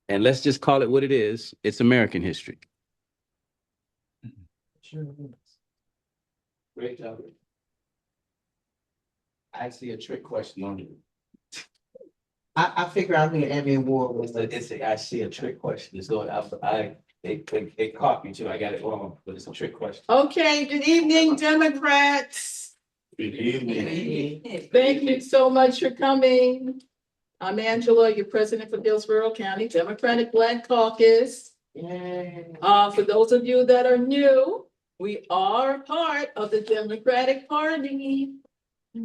And let's just call it what it is. It's American history. Sure is. Great job. I see a trick question on you. I figure out who the Emmy Award was. I see a trick question. It's going out. They caught me too. I got it wrong, but it's a trick question. Okay, good evening, Democrats. Good evening. Thank you so much for coming. I'm Angela, your president for Hillsborough County Democratic Black Caucus. For those of you that are new, we are part of the Democratic Party.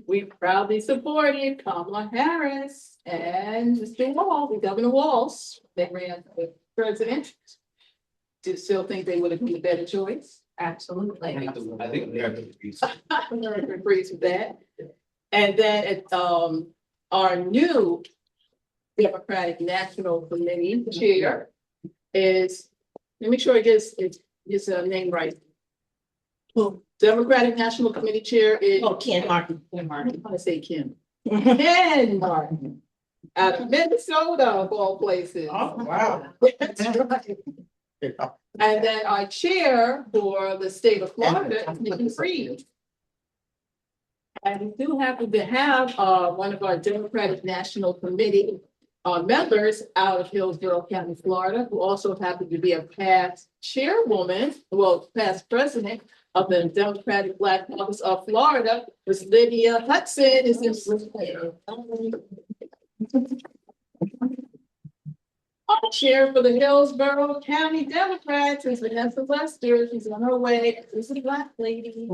We proudly supported Kamala Harris and Mr. Walz, Governor Walz. They ran for president. Do you still think they would have been a better choice? Absolutely. I think America agrees. America agrees with that. And then our new Democratic National Committee chair is, let me make sure I get his name right. Democratic National Committee Chair is Ken Martin. Ken Martin. I say Kim. Ken Martin. Out of Minnesota, of all places. Oh, wow. That's right. And then our chair for the state of Florida is Nikki Freed. And we do happen to have one of our Democratic National Committee members out of Hillsborough County, Florida, who also happened to be a past chairwoman, well, past president of the Democratic Black Caucus of Florida, Ms. Lydia Hudson is in. Our chair for the Hillsborough County Democrats is Vanessa Lester. She's on her way. This is a Black lady.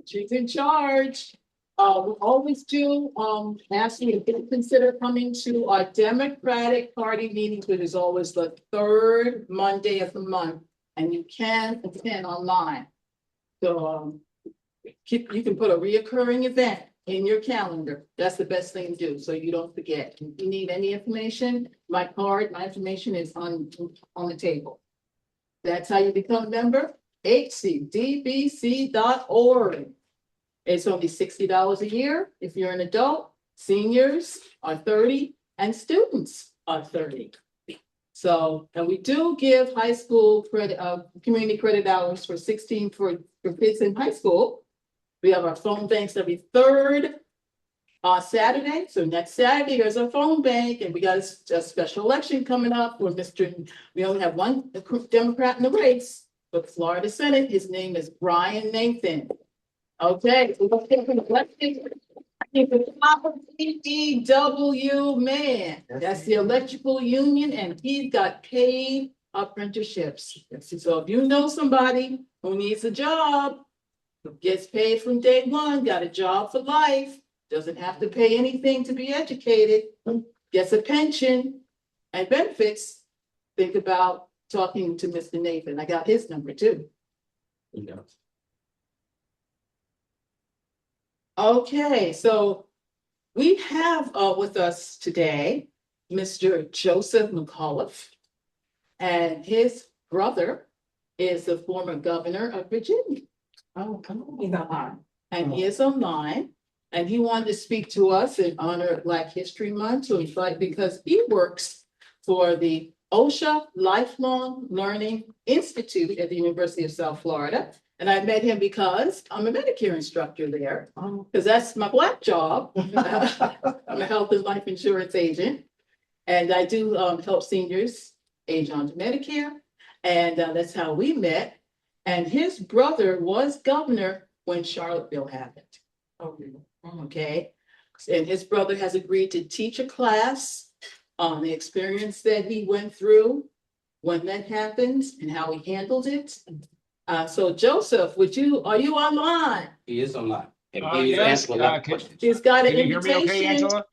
She's in charge. We always do ask you to consider coming to our Democratic Party meetings, which is always the third Monday of the month, and you can attend online. So you can put a reoccurring event in your calendar. That's the best thing to do, so you don't forget. If you need any information, my information is on the table. That's how you become a member, hcdbc.org. It's only $60 a year if you're an adult, seniors are 30, and students are 30. So, and we do give high school credit, community credit hours for 16 for kids in high school. We have our phone banks every third Saturday. So next Saturday, there's our phone bank, and we got a special election coming up for we only have one Democrat in the race for the Florida Senate. His name is Brian Nathan. Okay, so let's take an election. He's a top CDW man. That's the electrical union, and he's got paid apprenticeships. So if you know somebody who needs a job, gets paid from day one, got a job for life, doesn't have to pay anything to be educated, gets a pension and benefits, think about talking to Mr. Nathan. I got his number too. Yeah. Okay, so we have with us today Mr. Joseph McAuliffe, and his brother is the former governor of Virginia. Oh, come on. And he is online, and he wanted to speak to us in honor of Black History Month, because he works for the OSHA Lifelong Learning Institute at the University of South Florida. And I met him because I'm a Medicare instructor there, because that's my Black job. I'm a health and life insurance agent, and I do help seniors age on to Medicare. And that's how we met. And his brother was governor when Charlottesville happened. Okay. And his brother has agreed to teach a class on the experience that he went through when that happened and how he handled it. So Joseph, are you online? He is online. And Yes, answering a lot of questions. He's got an Can you hear me okay, invitation. Angela?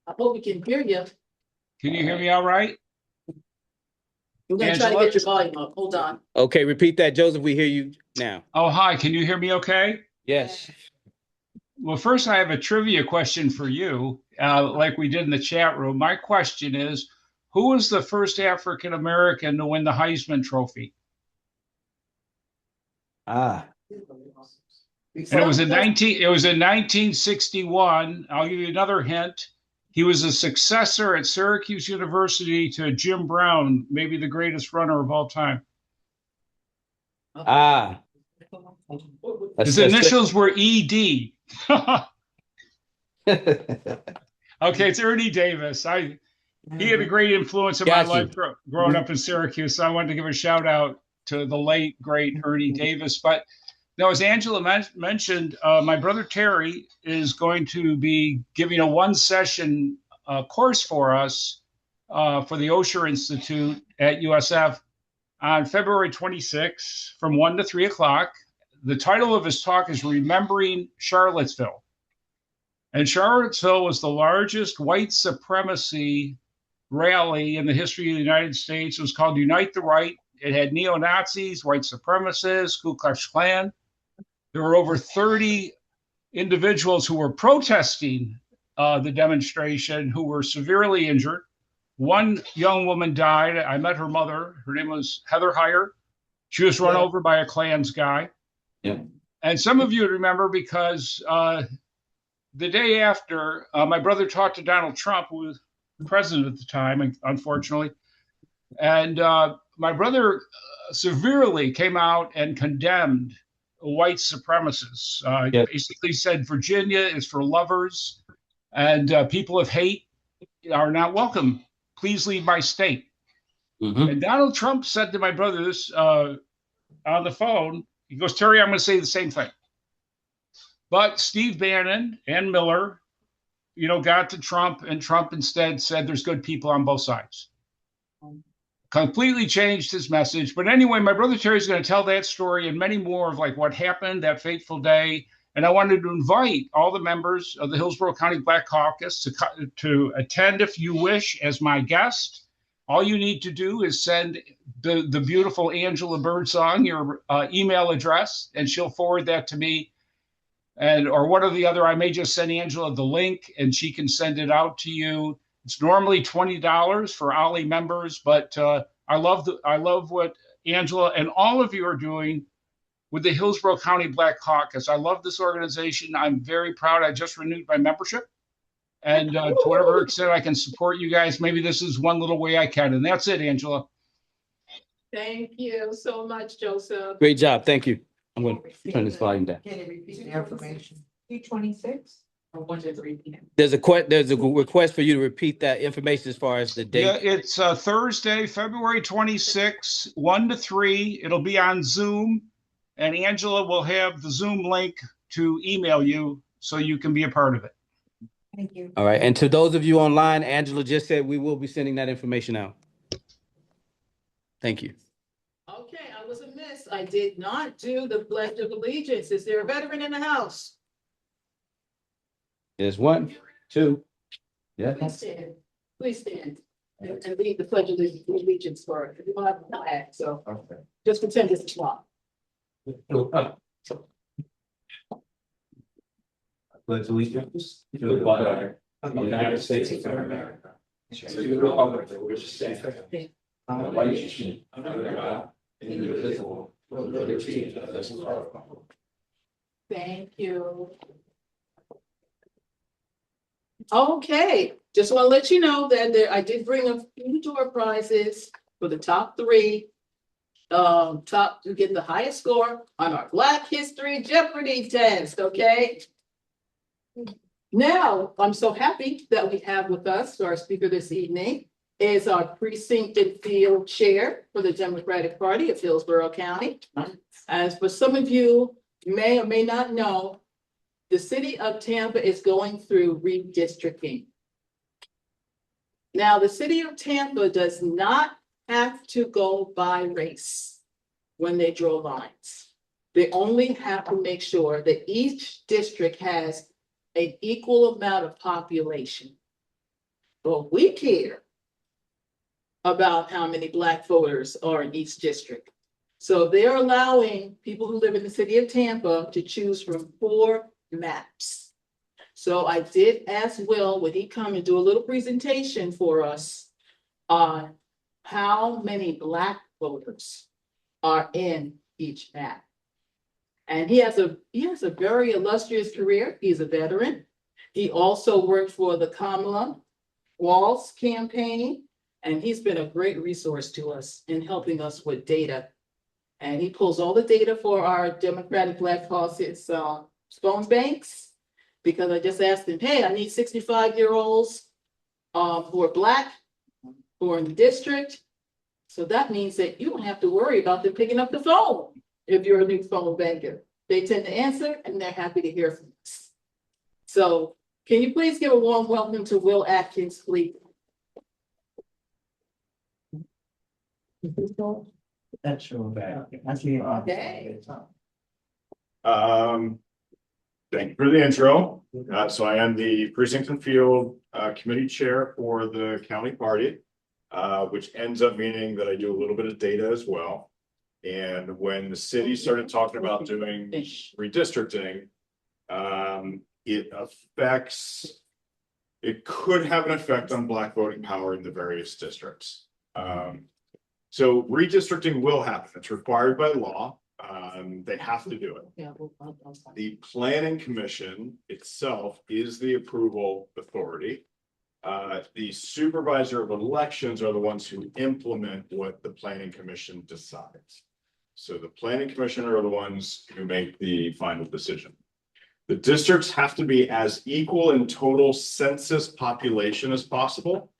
I hope we can hear you. Can you hear me all right? We're gonna try to Angela? get your volume up. Hold on. Okay, repeat that, Joseph. We hear you now. Oh, hi. Can you hear me okay? Yes. Well, first, I have a trivia question for you, like we did in the chat room. My question is, who was the first African American to win the Heisman Trophy? And it was in 1961. I'll give you another hint. He was a successor at Syracuse University to Jim Brown, maybe the greatest runner of all time. Ah. His initials were ED. Okay, it's Ernie Davis. He had a great influence in my Got you. life growing up in Syracuse. So I wanted to give a shout out to the late, great Ernie Davis. But now, as Angela mentioned, my brother Terry is going to be giving a one-session course for us for the Osher Institute at USF on February 26th from 1 to 3 o'clock. The title of his talk is Remembering Charlottesville. And Charlottesville was the largest white supremacy rally in the history of the United States. It was called Unite the Right. It had neo-Nazis, white supremacists, Ku Klux Klan. There were over 30 individuals who were protesting the demonstration who were severely injured. One young woman died. I met her mother. Her name was Heather Heyer. She was run over by a Klans guy. Yeah. And some of you remember because the day after, my brother talked to Donald Trump, who was president at the time, unfortunately. And my brother severely came out and condemned white supremacists. Basically said Virginia is for lovers and people of hate are not welcome. Please leave my state. Mhm. And Donald Trump said to my brother this on the phone. He goes, Terry, I'm going to say the same thing. But Steve Bannon and Miller, got to Trump, and Trump instead said there's good people on both sides. Completely changed his message. But anyway, my brother Terry's going to tell that story and many more of like what happened that fateful day. And I wanted to invite all the members of the Hillsborough County Black Caucus to attend if you wish as my guest. All you need to do is send the beautiful Angela Birdsong your email address, and she'll forward that to me. Or one or the other, I may just send Angela the link and she can send it out to you. It's normally $20 for OLLI members, but I love what Angela and all of you are doing with the Hillsborough County Black Caucus. I love this organization. I'm very proud. I just renewed my membership. And to whatever extent I can support you guys, maybe this is one little way I can. And that's it, Angela. Thank you so much, Joseph. Great job. Thank you. I'm going to turn this volume down. Can you repeat the information? 226 or 1 to 3 p.m. There's a request for you to repeat that information as far as the date. Yeah, it's Thursday, February 26th, 1 to 3. It'll be on Zoom. And Angela will have the Zoom link to email you so you can be a part of it. Thank you. All right. And to those of you online, Angela just said we will be sending that information out. Thank you. Okay, I was amiss. I did not do the Pledge of Allegiance. Is there a veteran in the house? There's 1, 2. Yeah. Please stand. Please stand and lead the Pledge of Allegiance for it. We don't have a flag, so just pretend it's a clock. Pledge allegiance to the flag of the United States of America, to the republic for which it stands, one nation, under God, indivisible, with liberty and justice for all. Thank you. Okay, just want to let you know that I did bring a few door prizes for the top 3. Top to get the highest score on our Black History Jeopardy test, okay? Now, I'm so happy that we have with us our speaker this evening is our precinct and field chair for the Democratic Party of Hillsborough County. As for some of you may or may not know, the city of Tampa is going through redistricting. Now, the city of Tampa does not have to go by race when they draw lines. They only have to make sure that each district has an equal amount of population. But we care about how many Black voters are in each district. So they're allowing people who live in the city of Tampa to choose from 4 maps. So I did ask Will, would he come and do a little presentation for us on how many Black voters are in each map. And he has a very illustrious career. He's a veteran. He also worked for the Kamala Walls campaign, and he's been a great resource to us in helping us with data. And he pulls all the data for our Democratic Black Caucus phone banks. Because I just asked him, hey, I need 65-year-olds who are Black, who are in the district. So that means that you don't have to worry about them picking up the phone if you're a new phone banker. They tend to answer and they're happy to hear from us. So can you please give a warm welcome to Will Atkins, please? That's true. I see. Okay. Thank you for the intro. So I am the precinct and field committee chair for the county party, which ends up meaning that I do a little bit of data as well. And when the city started talking about doing redistricting, it could have an effect on Black voting power in the various districts. So redistricting will happen. It's required by law. They have to do it. Yeah, The planning commission itself is the approval authority. The supervisor of elections are the ones who implement what the planning commission decides. So the planning commission are the ones who make the final decision. The districts have to be as equal in total census population as possible.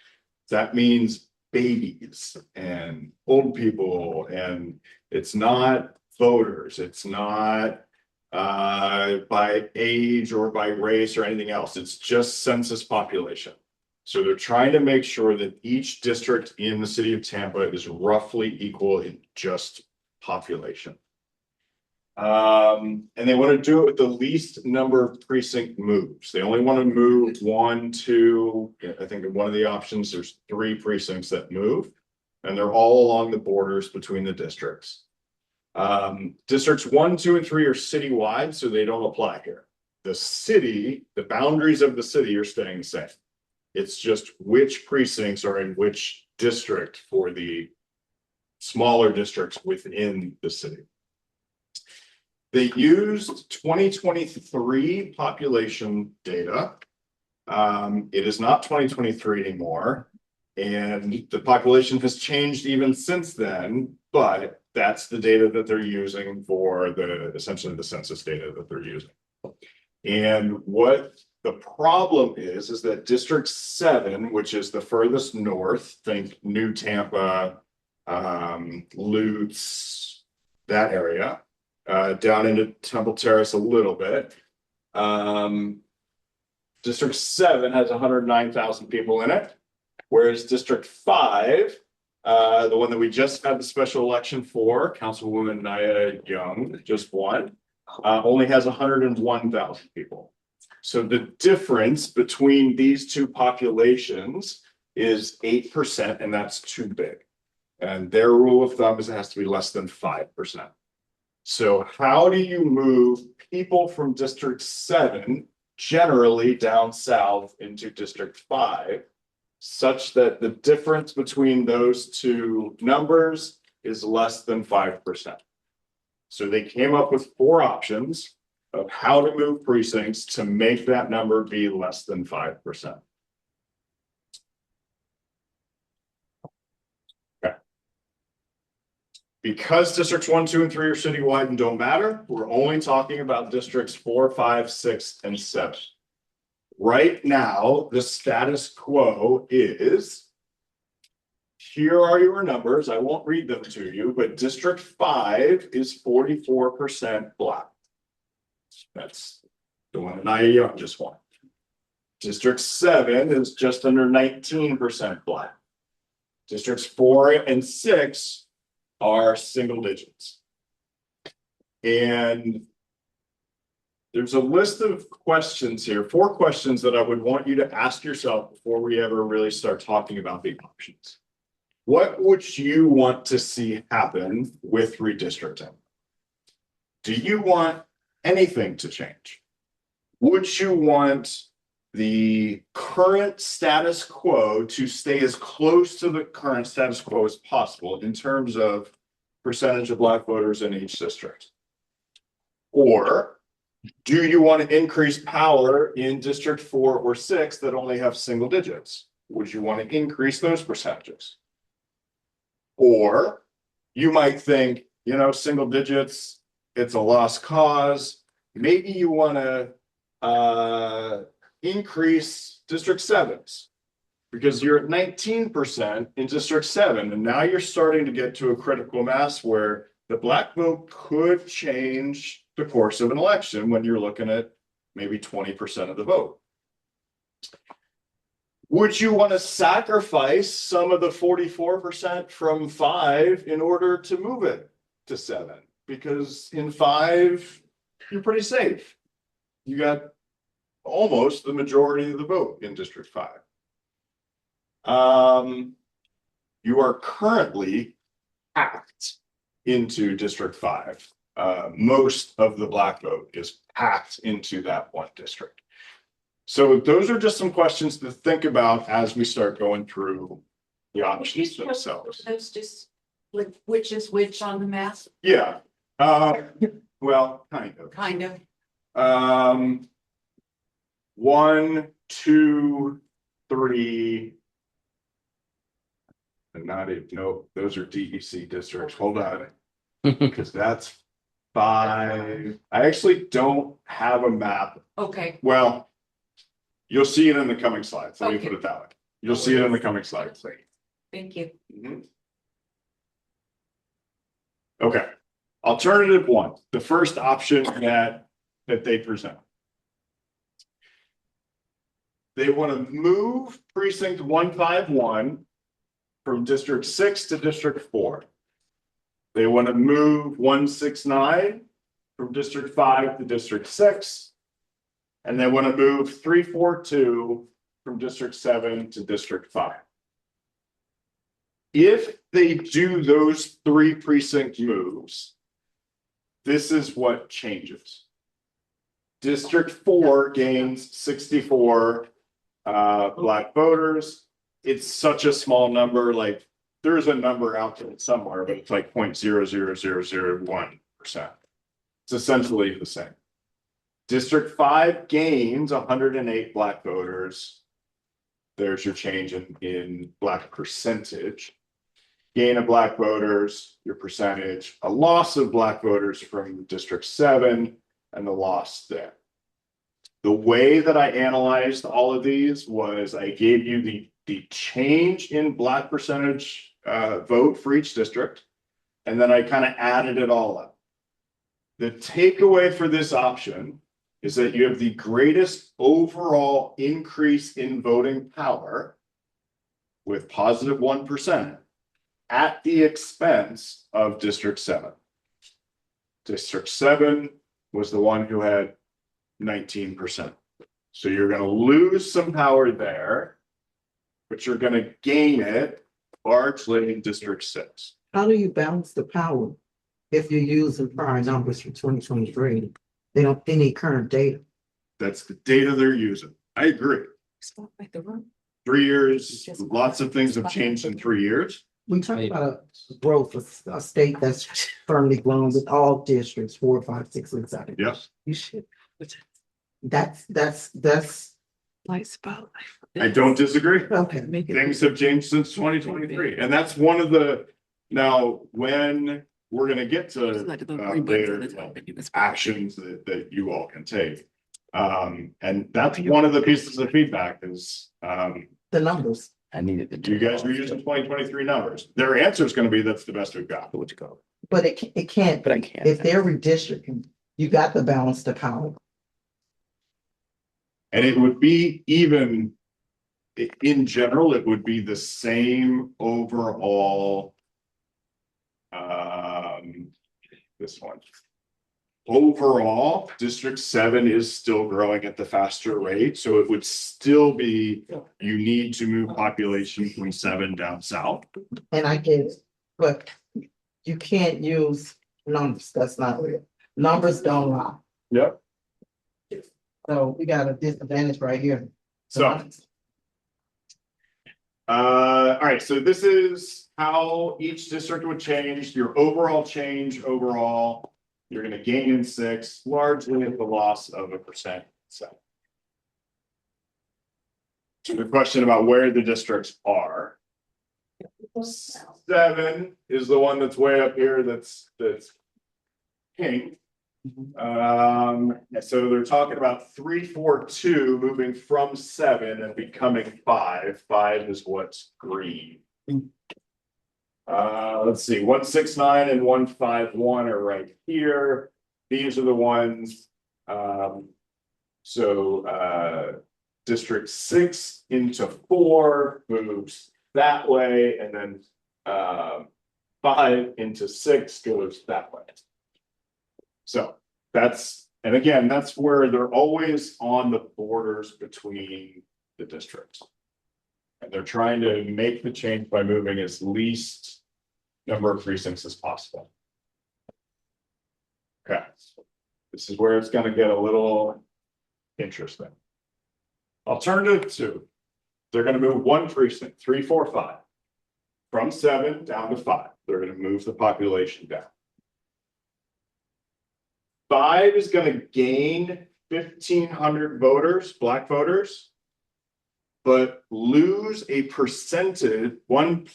That means babies and old people, and it's not voters. It's not by age or by race or anything else. It's just census population. So they're trying to make sure that each district in the city of Tampa is roughly equal in just population. And they want to do it with the least number of precinct moves. They only want to move 1, 2, I think in one of the options, there's 3 precincts that move, and they're all along the borders between the districts. Districts 1, 2, and 3 are citywide, so they don't apply here. The boundaries of the city are staying the same. It's just which precincts are in which district for the smaller districts within the city. They used 2023 population data. It is not 2023 anymore, and the population has changed even since then, but that's the data that they're using for essentially the census data that they're using. And what the problem is that District 7, which is the furthest north, think New Tampa, Lutz, that area, down into Temple Terrace a little bit. District 7 has 109,000 people in it, whereas District 5, the one that we just had the special election for, Councilwoman Naya Young just won, only has 101,000 people. So the difference between these two populations is 8%, and that's too big. And their rule of thumb is it has to be less than 5%. So how do you move people from District 7 generally down south into District 5 such that the difference between those two numbers is less than 5%? So they came up with 4 options of how to move precincts to make that number be less than 5%. Because districts 1, 2, and 3 are citywide and don't matter, we're only talking about districts 4, 5, 6, and 7. Right now, the status quo is, here are your numbers. I won't read them to you, but District 5 is 44% Black. That's the one that Naya Young just won. District 7 is just under 19% Black. Districts 4 and 6 are single digits. And there's a list of questions here, 4 questions that I would want you to ask yourself before we ever really start talking about the options. What would you want to see happen with redistricting? Do you want anything to change? Would you want the current status quo to stay as close to the current status quo as possible in terms of percentage of Black voters in each district? Or Do you want to increase power in District 4 or 6 that only have single digits? Would you want to increase those percentages? Or you might think, single digits, it's a lost cause. Maybe you want to increase District 7's because you're at 19% in District 7, and now you're starting to get to a critical mass where the black vote could change the course of an election when you're looking at maybe 20% of the vote. Would you want to sacrifice some of the 44% from 5 in order to move it to 7? Because in 5, you're pretty safe. You got almost the majority of the vote in District 5. You are currently packed into District 5. Most of the black vote is packed into that one district. So those are just some questions to think about as we start going through the options themselves. That's just like which is which on the map, Yeah, well, kind of. kind of. 1, 2, 3. And not even, no, those are DEC districts. Hold on. Because that's 5. I actually don't have a map. Okay, Well, you'll see it in the coming slides. Let me Okay. put it that way. You'll see it in the coming slides. thank you. Mhm. Okay, alternative 1, the first option that they present. They want to move precinct 151 from District 6 to District 4. They want to move 169 from District 5 to District 6. And they want to move 342 from District 7 to District 5. If they do those 3 precinct moves, this is what changes. District 4 gains 64 black voters. It's such a small number, like there's a number out there somewhere, but it's like 0.00001%. It's essentially the same. District 5 gains 108 black voters. There's your change in black percentage. Gain of black voters, your percentage, a loss of black voters from District 7, and the loss there. The way that I analyzed all of these was I gave you the change in black percentage vote for each district, and then I kind of added it all up. The takeaway for this option is that you have the greatest overall increase in voting power with positive 1% at the expense of District 7. District 7 was the one who had 19%. So you're going to lose some power there, but you're going to gain it largely in District 6. How do you balance the power if you're using prior numbers from 2023? They need current data. That's the data they're using. I agree. 3 years, lots of things have changed in 3 years. We talk about a growth of a state that's firmly grown with all districts, 4, 5, 6, and 7. Yes. You should. That's I don't disagree. okay. Things have changed since 2023. And that's one of the, now, when we're going to get to later actions that you all can take. And that's one of the pieces of feedback is The numbers. I needed to. you guys are using 2023 numbers. Their answer is going to be that's the best we've got. What you call But it can't. But I can't. If they're redistricting, you got to balance the power. And it would be even in general, it would be the same overall. This one. Overall, District 7 is still growing at the faster rate, so it would still be, you need to move population from 7 down south. And I get it, but you can't use numbers. That's not real. Numbers don't lie. Yep. So we got a disadvantage right here. So. All right, so this is how each district would change, your overall change overall. You're gonna gain in 6, largely at the loss of 1%. So. To the question about where the districts are. 7 is the one that's way up here, that's pink. So they're talking about 3, 4, 2 moving from 7 and becoming 5. 5 is what's green. Let's see, 169 and 151 are right here. These are the ones. District 6 into 4 moves that way, and then 5 into 6 goes that way. So that's, and again, that's where they're always on the borders between the districts. And they're trying to make the change by moving as least number of precincts as possible. Okay, this is where it's going to get a little interesting. Alternative 2, they're going to move 1 precinct, 3, 4, 5, from 7 down to 5. They're going to move the population down. 5 is going to gain 1,500 voters, Black voters, but lose a percentage point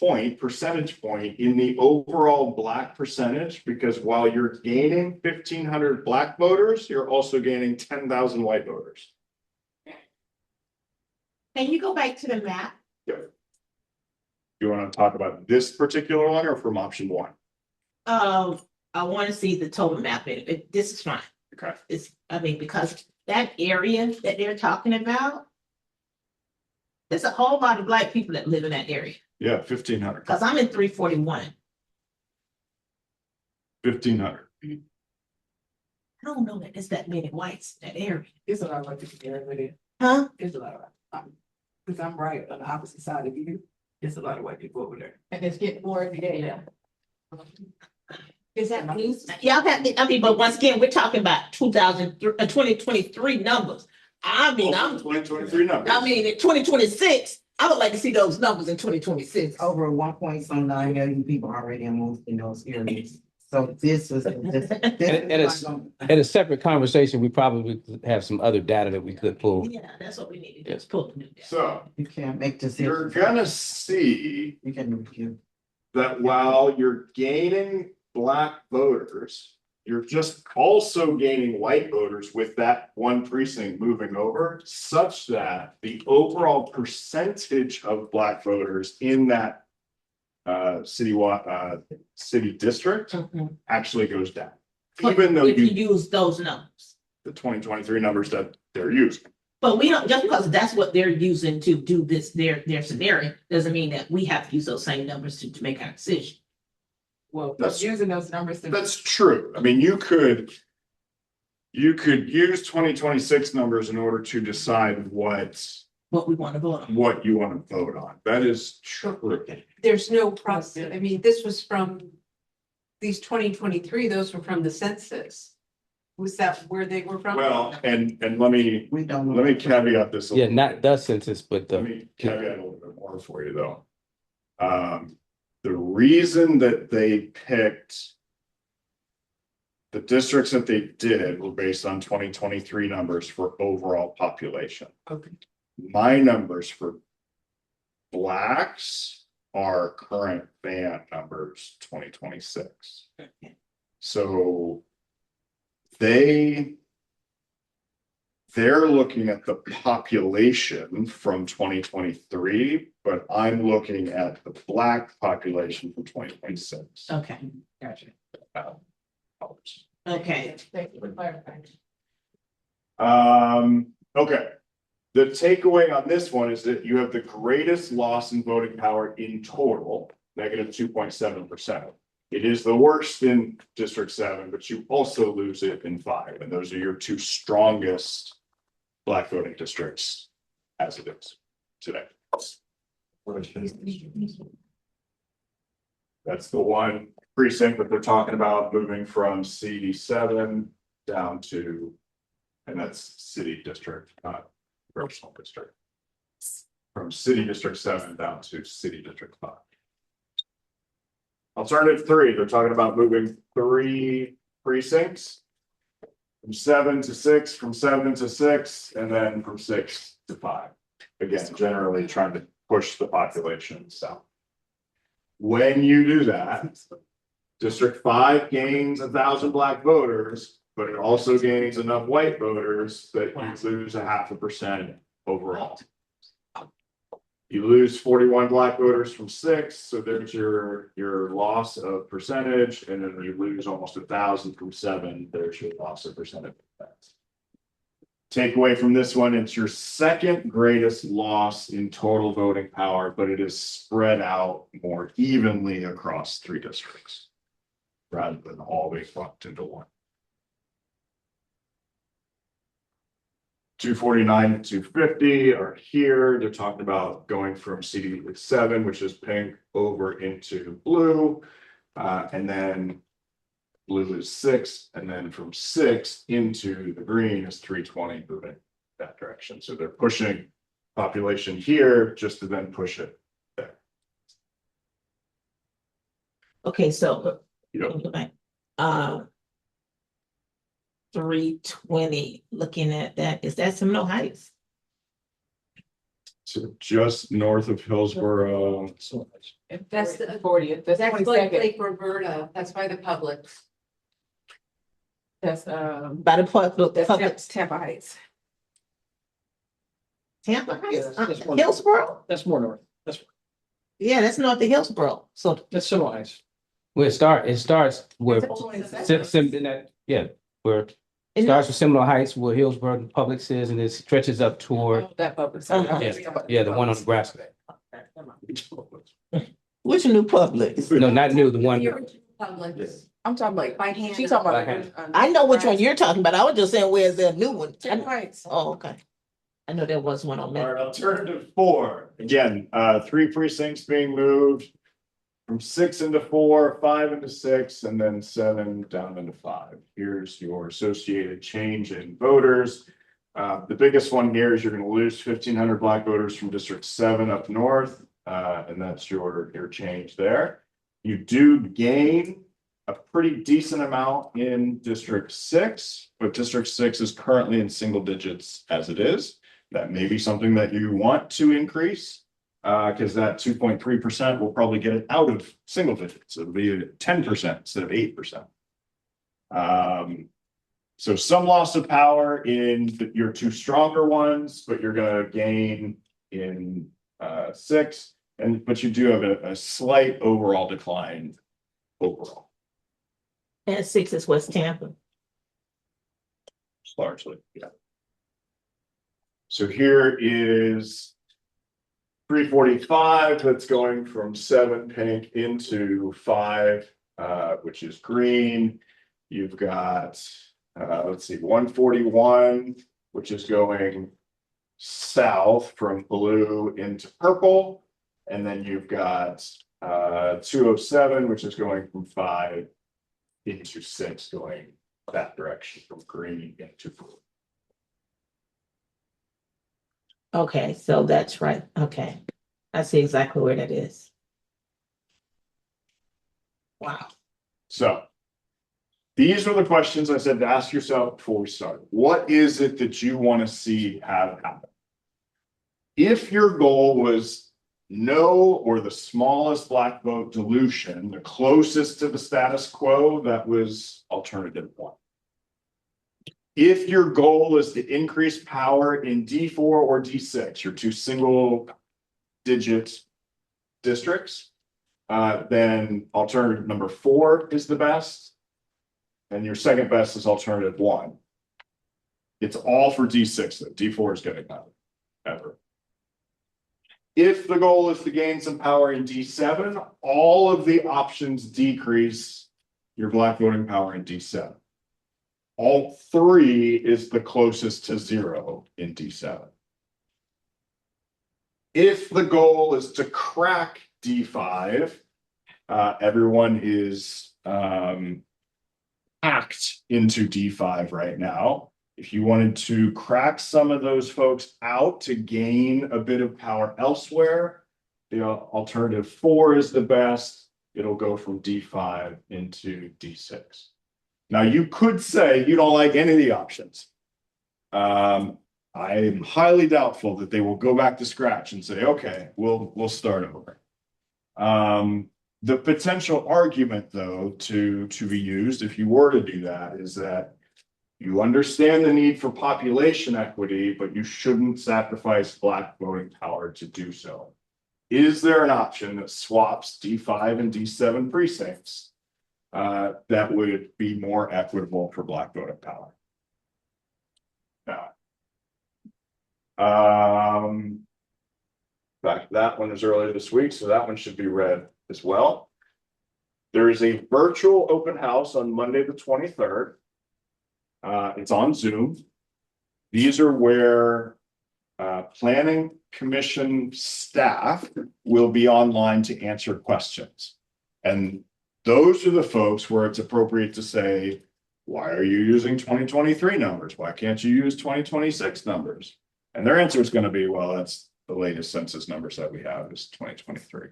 in the overall Black percentage, because while you're gaining 1,500 Black voters, you're also gaining 10,000 white voters. Can you go back to the map? You want to talk about this particular one or from option 1? I want to see the total map. This is fine. Okay. Because that area that they're talking about, there's a whole lot of Black people that live in that area. Yeah, 1,500. Because I'm in 341. 1,500. I don't know that there's that many whites in that area. It's a lot of white people there, but Huh? it's a lot of, because I'm right on the opposite side of you. It's a lot of white people over there. And it's getting more every day now. Is that news? Y'all have, but once again, we're talking about 2023 numbers. I'm 2023 numbers. in 2026, I would like to see those numbers in 2026. Over 1.9 million people already moved in those areas. So this was. In a separate conversation, we probably could have some other data that we could pull. Yeah, that's what we need to do, is pull the new data. So You can't make decisions. you're gonna see You can, that while you're gaining Black voters, you're just also gaining white voters with that 1 precinct moving over, such that the overall percentage of Black voters in that city district actually goes down. Even though If you you, use those numbers. the 2023 numbers that they're using. But we don't, just because that's what they're using to do this, their scenario, doesn't mean that we have to use those same numbers to make our decision. well, That's- using those numbers to. That's true. I mean, you could use 2026 numbers in order to decide What we want to vote on. what you want to vote on. That is true. There's no process. I mean, this was from these 2023, those were from the census. Was that where they were from? Well, and let me We don't. know. caveat this. a Yeah, little not bit. the census, but Let the, me caveat a little bit more for you, though. The reason that they picked the districts that they did were based on 2023 numbers for overall population. Okay. My numbers for Blacks are current band numbers 2026. So they're looking at the population from 2023, but I'm looking at the Black population from 2026. Okay, Gotcha. okay. Thank you for clarifying. Okay. The takeaway on this one is that you have the greatest loss in voting power in total, -2.7%. It is the worst in District 7, but you also lose it in 5, and those are your 2 strongest Black voting districts as it is today. That's the one precinct that they're talking about moving from CD7 down to, and that's city district, not congressional district. From city district 7 down to city district 5. Alternative 3, they're talking about moving 3 precincts. From 7 to 6, from 7 to 6, and then from 6 to 5. Again, generally trying to push the population south. When you do that, District 5 gains 1,000 black voters, but it also gains enough white voters that you lose 0.5% overall. You lose 41 black voters from 6, so there's your loss of percentage, and then you lose almost 1,000 from 7, there's your loss of percentage. Takeaway from this one, it's your second greatest loss in total voting power, but it is spread out more evenly across 3 districts rather than all being lumped into one. 249 to 250 are here. They're talking about going from CD 7, which is pink, over into blue. And then blue is 6. And then from 6 into the green is 320, moving that direction. So they're pushing population here just to then push it there. Okay, so. Yep. 320, looking at that, is that Seminole Heights? So just north of Hillsborough. That's the 40th, that's That's like 22nd. Lake Roberta, that's by the public. That's, By the public, That's Tampa Heights. Tampa Heights, That's more- Hillsborough? That's more north. Yeah, that's north of Hillsborough, so. That's Seminole Heights. Well, it starts where, yeah, where it starts with Seminole Heights, where Hillsborough Publix is, and it stretches up toward, that public. yeah, the one on Nebraska. Which new Publix? No, not new, the one, The original Publix, I'm talking about, by hand. she's talking By about. hand. I know which one you're talking about, I was just saying, where's that new one? Tampa Heights. Oh, okay. I know there was one on All there. right, alternative 4, again, 3 precincts being moved. From 6 into 4, 5 into 6, and then 7 down into 5. Here's your associated change in voters. The biggest one here is you're going to lose 1,500 black voters from District 7 up north, and that's your change there. You do gain a pretty decent amount in District 6, but District 6 is currently in single digits as it is. That may be something that you want to increase. Because that 2.3% will probably get it out of single digits. It'll be 10% instead of 8%. So some loss of power in your 2 stronger ones, but you're going to gain in 6, but you do have a slight overall decline overall, And 6 is West Tampa. largely. Yeah. So here is 345, that's going from 7 pink into 5, which is green. You've got, let's see, 141, which is going south from blue into purple. And then you've got 207, which is going from 5 into 6, going that direction from green into blue. Okay, so that's right, okay. I see exactly where that is. Wow. So these are the questions I said to ask yourself before we start. What is it that you want to see have happen? If your goal was no or the smallest black vote dilution, the closest to the status quo, that was alternative 1. If your goal is to increase power in D4 or D6, your 2 single digit districts, then alternative number 4 is the best. And your second best is alternative 1. It's all for D6 though. D4 is getting nothing ever. If the goal is to gain some power in D7, all of the options decrease your black voting power in D7. All 3 is the closest to 0 in D7. If the goal is to crack D5, everyone is packed into D5 right now. If you wanted to crack some of those folks out to gain a bit of power elsewhere, the alternative 4 is the best. It'll go from D5 into D6. Now, you could say you don't like any of the options. I am highly doubtful that they will go back to scratch and say, okay, we'll start over. The potential argument, though, to be used, if you were to do that, is that you understand the need for population equity, but you shouldn't sacrifice Black voting power to do so. Is there an option that swaps D5 and D7 precincts that would be more equitable for Black voting power? In fact, that one is earlier this week, so that one should be read as well. There is a virtual open house on Monday, the 23rd. It's on Zoom. These are where planning commission staff will be online to answer questions. And those are the folks where it's appropriate to say, why are you using 2023 numbers? Why can't you use 2026 numbers? And their answer is going to be, well, that's the latest census numbers that we have is 2023.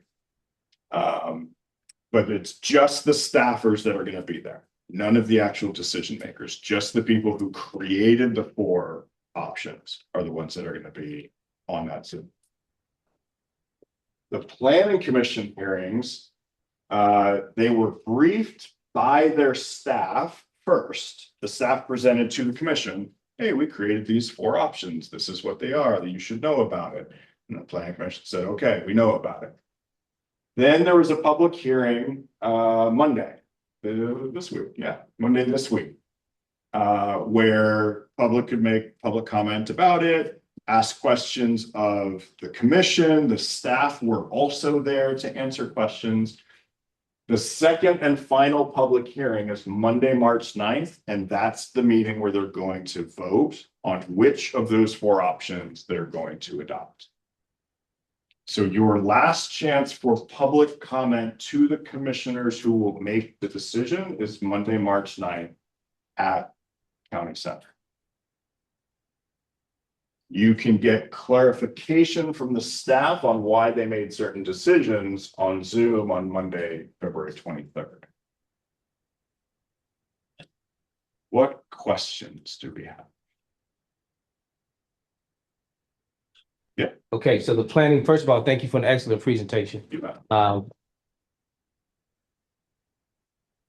But it's just the staffers that are going to be there. None of the actual decision makers, just the people who created the 4 options are the ones that are going to be on that Zoom. The planning commission hearings, they were briefed by their staff first. The staff presented to the commission, hey, we created these 4 options. This is what they are, that you should know about it. And the planning commission said, okay, we know about it. Then there was a public hearing Monday this week, Monday this week, where public could make public comment about it, ask questions of the commission. The staff were also there to answer questions. The second and final public hearing is Monday, March 9th, and that's the meeting where they're going to vote on which of those 4 options they're going to adopt. So your last chance for public comment to the commissioners who will make the decision is Monday, March 9th at County Center. You can get clarification from the staff on why they made certain decisions on Zoom on Monday, February 23rd. What questions do we have? Okay, so the planning, first of all, thank you for an excellent presentation. You bet.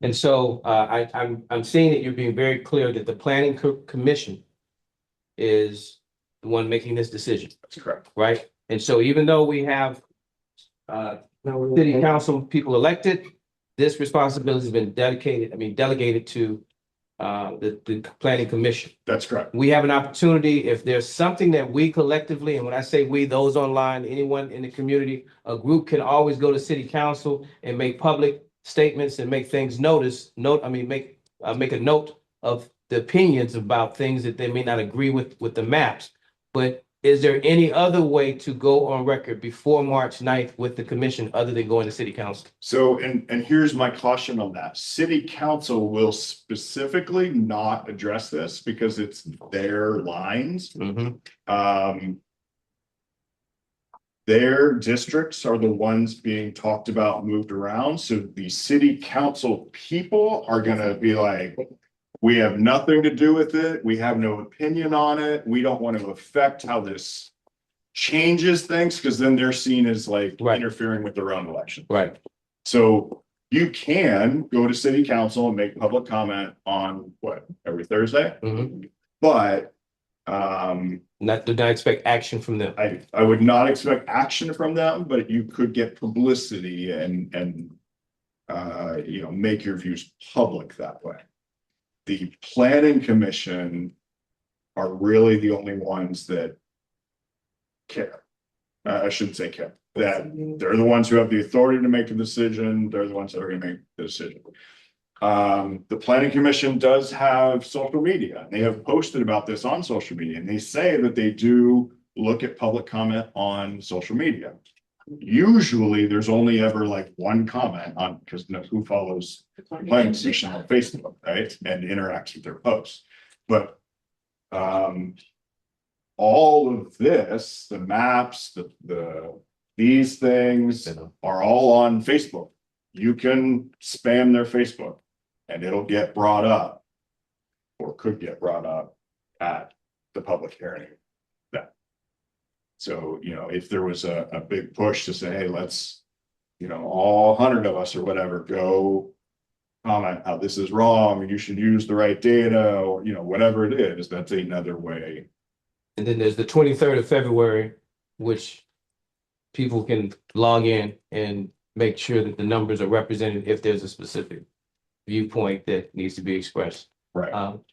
And so I'm seeing that you're being very clear that the planning commission is the one making this decision, That's correct. right? And so even though we have city council people elected, this responsibility has been delegated to the planning commission. That's correct. We have an opportunity, if there's something that we collectively, and when I say we, those online, anyone in the community, a group can always go to city council and make public statements and make things make a note of the opinions about things that they may not agree with the maps. But is there any other way to go on record before March 9th with the commission other than going to city council? So, and here's my caution on that. City council will specifically not address this because it's their lines. Their districts are the ones being talked about, moved around. So the city council people are gonna be like, we have nothing to do with it. We have no opinion on it. We don't want to affect how this changes things, because then they're seen as like interfering with their own election. Right. So you can go to city council and make public comment on every Thursday, but do not expect action from them. I would not expect action from them, but you could get publicity and make your views public that way. The planning commission are really the only ones that care. I shouldn't say care, that they're the ones who have the authority to make a decision. They're the ones that are going to make the decision. The planning commission does have social media. They have posted about this on social media, and they say that they do look at public comment on social media. Usually there's only ever like one comment on, because who follows the planning commission on Facebook, right? And interacts with their posts. But all of this, the maps, these things are all on Facebook. You can spam their Facebook and it'll get brought up or could get brought up at the public hearing. That. So, you know, if there was a big push to say, hey, let's, you know, all 100 of us or whatever, go comment how this is wrong, you should use the right data, or, you know, whatever it is, that's another way. And then there's the 23rd of February, which people can log in and make sure that the numbers are represented if there's a specific viewpoint that needs to be expressed. Right. Um,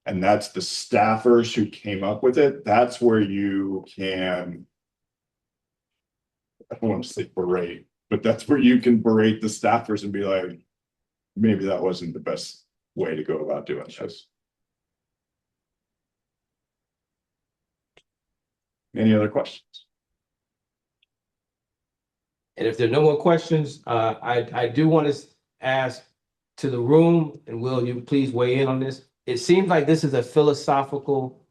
And that's the staffers who came up with it. That's where you can. I don't want to say berate, but that's where you can berate the staffers and be like, maybe that wasn't the best way to go about doing this. Any other questions? And if there are no more questions, I do want to ask to the room, and will you please weigh in on this? It seems like this is a philosophical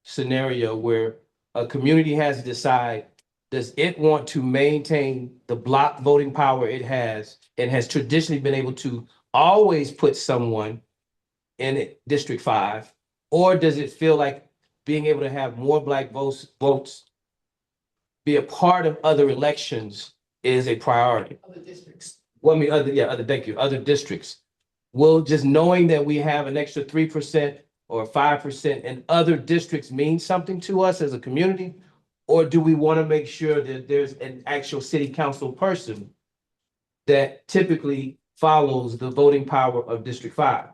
scenario where a community has to decide, does it want to maintain the block voting power it has and has traditionally been able to always put someone in District 5? Or does it feel like being able to have more Black votes be a part of other elections is a priority? Other districts. Well, I mean, other districts. Will just knowing that we have an extra 3% or 5% in other districts mean something to us as a community? Or do we want to make sure that there's an actual city council person that typically follows the voting power of District 5?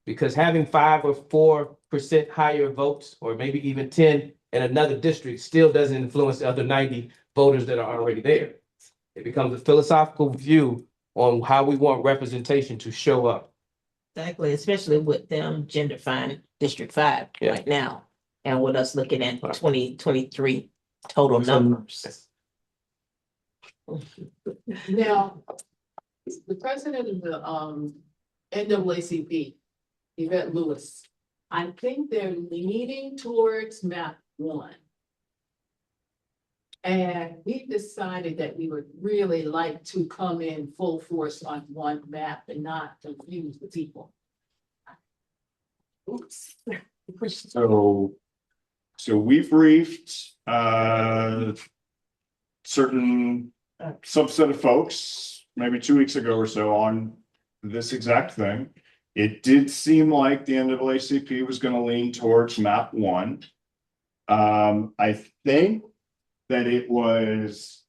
Because having 5 or 4% higher votes, or maybe even 10 in another district, still doesn't influence the other 90 voters that are already there. It becomes a philosophical view on how we want representation to show up. Exactly, especially with them genderfying District 5 Yeah. right now. And with us looking at Right. 2023 total So- numbers. Now, the president of the NAACP, Yvette Lewis, I think they're leaning towards map 1. And we decided that we would really like to come in full force on one map and not confuse the people. Oops. So we briefed certain subset of folks, maybe 2 weeks ago or so, on this exact thing. It did seem like the NAACP was going to lean towards map 1. I think that it was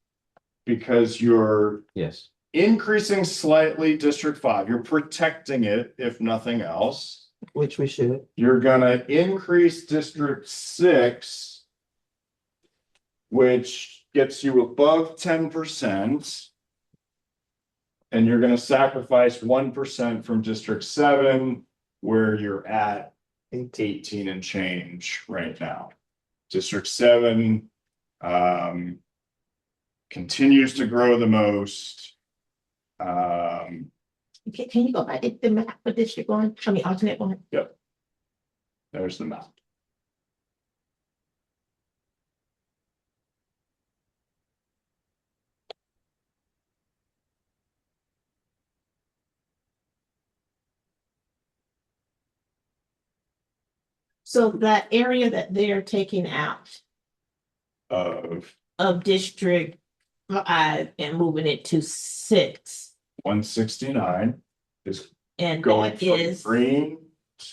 because you're Yes. increasing slightly District 5, you're protecting it, if nothing else. Which we should. You're gonna increase District 6, which gets you above 10%. And you're gonna sacrifice 1% from District 7, where you're at 18 and change right now. District 7 continues to grow the most. Can you go back to the map for District 1? Show me alternate 1. There's the map. So that area that they're taking out Of District 5 and moving it to 6. 169 is And going that from is, green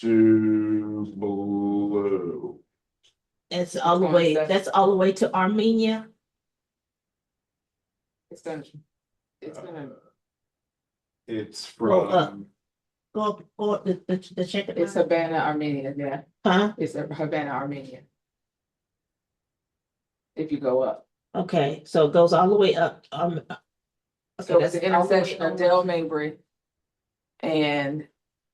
to blue. it's all the way, that's all the way to Armenia. It's gonna, It's Go up. from, Go the check it it's out. Havana, Armenia, yeah, Huh? it's Havana, Armenia. If you go up. Okay, so it goes all the way up. So it's the all the way intersection of over. Dale Mabry. And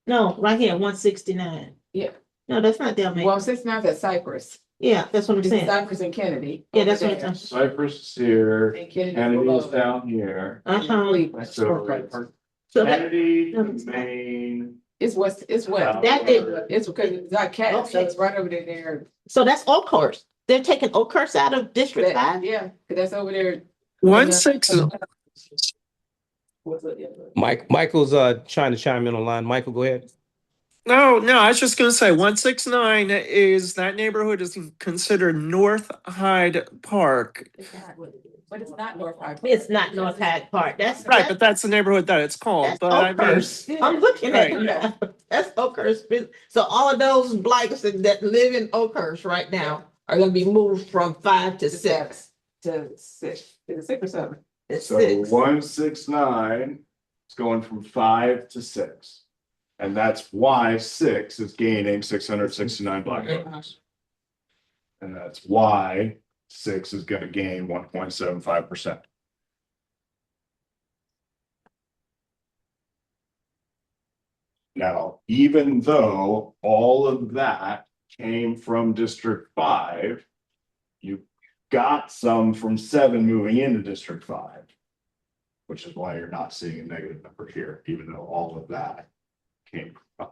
No, right here, 169. Yeah. No, that's not Del Mar. 169 is at Cypress. Yeah, that's what I'm It's saying. Cypress and Kennedy. Yeah, that's what over I'm there. saying. Cypress is here, And Kennedy's Kennedy is below it. down here. Uh-huh. Cleveland. So So that, Kennedy, No, to it's not. Maine. It's west, it's west. That did- It's because it's not cat, so it's right over there. so that's Oakhurst. They're taking Oakhurst out of District That- 5? Yeah, 'cause that's over there. 160, What's the other? Michael's trying to chime in online. Michael, go ahead. No, I was just gonna say 169 is that neighborhood is considered North Hyde Park. But it's not North Hyde. It's not North Hyde Park. That's Right, but that's the neighborhood that it's called. That's But I mean, Oakhurst. I'm looking at Right. it now. That's Oakhurst. So all of those blacks that live in Oakhurst right now are gonna be moved from 5 to 6. To 6, is it 6 or 7? It's So 6. 169 is going from 5 to 6. And that's why 6 is gaining 669 black voters. And that's why 6 is gonna gain 1.75%. Now, even though all of that came from District 5, you got some from 7 moving into District 5. Which is why you're not seeing a negative number here, even though all of that came from 5.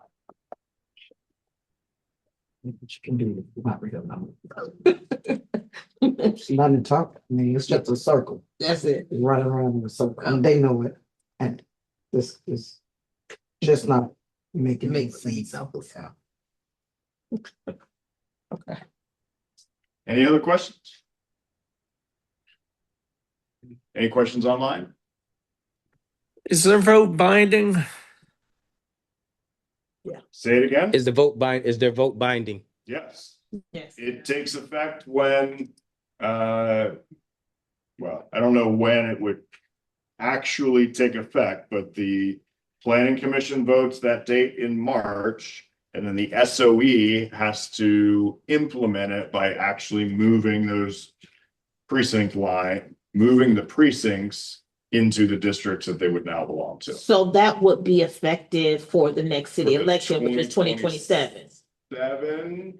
What you can do, not real number. It's not in top, I mean, it's just a circle, That's it. running around in a circle, and they know it, and this is just not making It any makes sense. sense. Yeah. Any other questions? Any questions online? is their vote binding? Say it again? Is their vote binding? Yes, Yes. it takes effect when, well, I don't know when it would actually take effect, but the planning commission votes that date in March. And then the SOE has to implement it by actually moving those moving the precincts into the districts that they would now belong to. So that would be effective for the next city For the election, which is 2027. 7,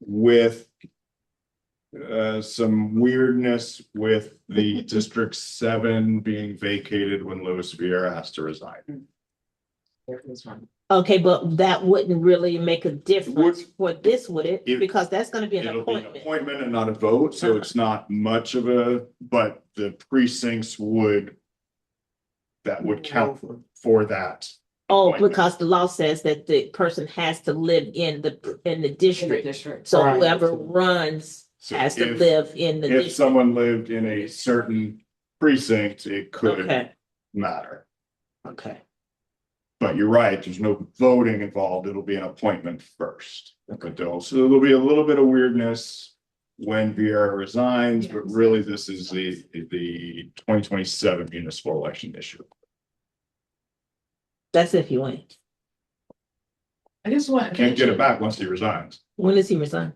with some weirdness with the District 7 being vacated when Louis Vieira has to resign. Okay, but that wouldn't really make a difference for this, would it? It- Because that's gonna be an It'll be an appointment. appointment and not a vote, so it's not much of a, but the precincts that would count for that. Oh, appointment. because the law says that the person has to live in the district. District. So Right. whoever runs So has to if- live in the If district. someone lived in a certain precinct, it could Okay, matter. okay. But you're right, there's no voting involved, it'll be an appointment first. But there'll be a little bit of weirdness when Vieira resigns, but really this is the 2027 municipal election issue. That's if he wins. I just want. to Can't get it mention- back once he resigns. When does he resign?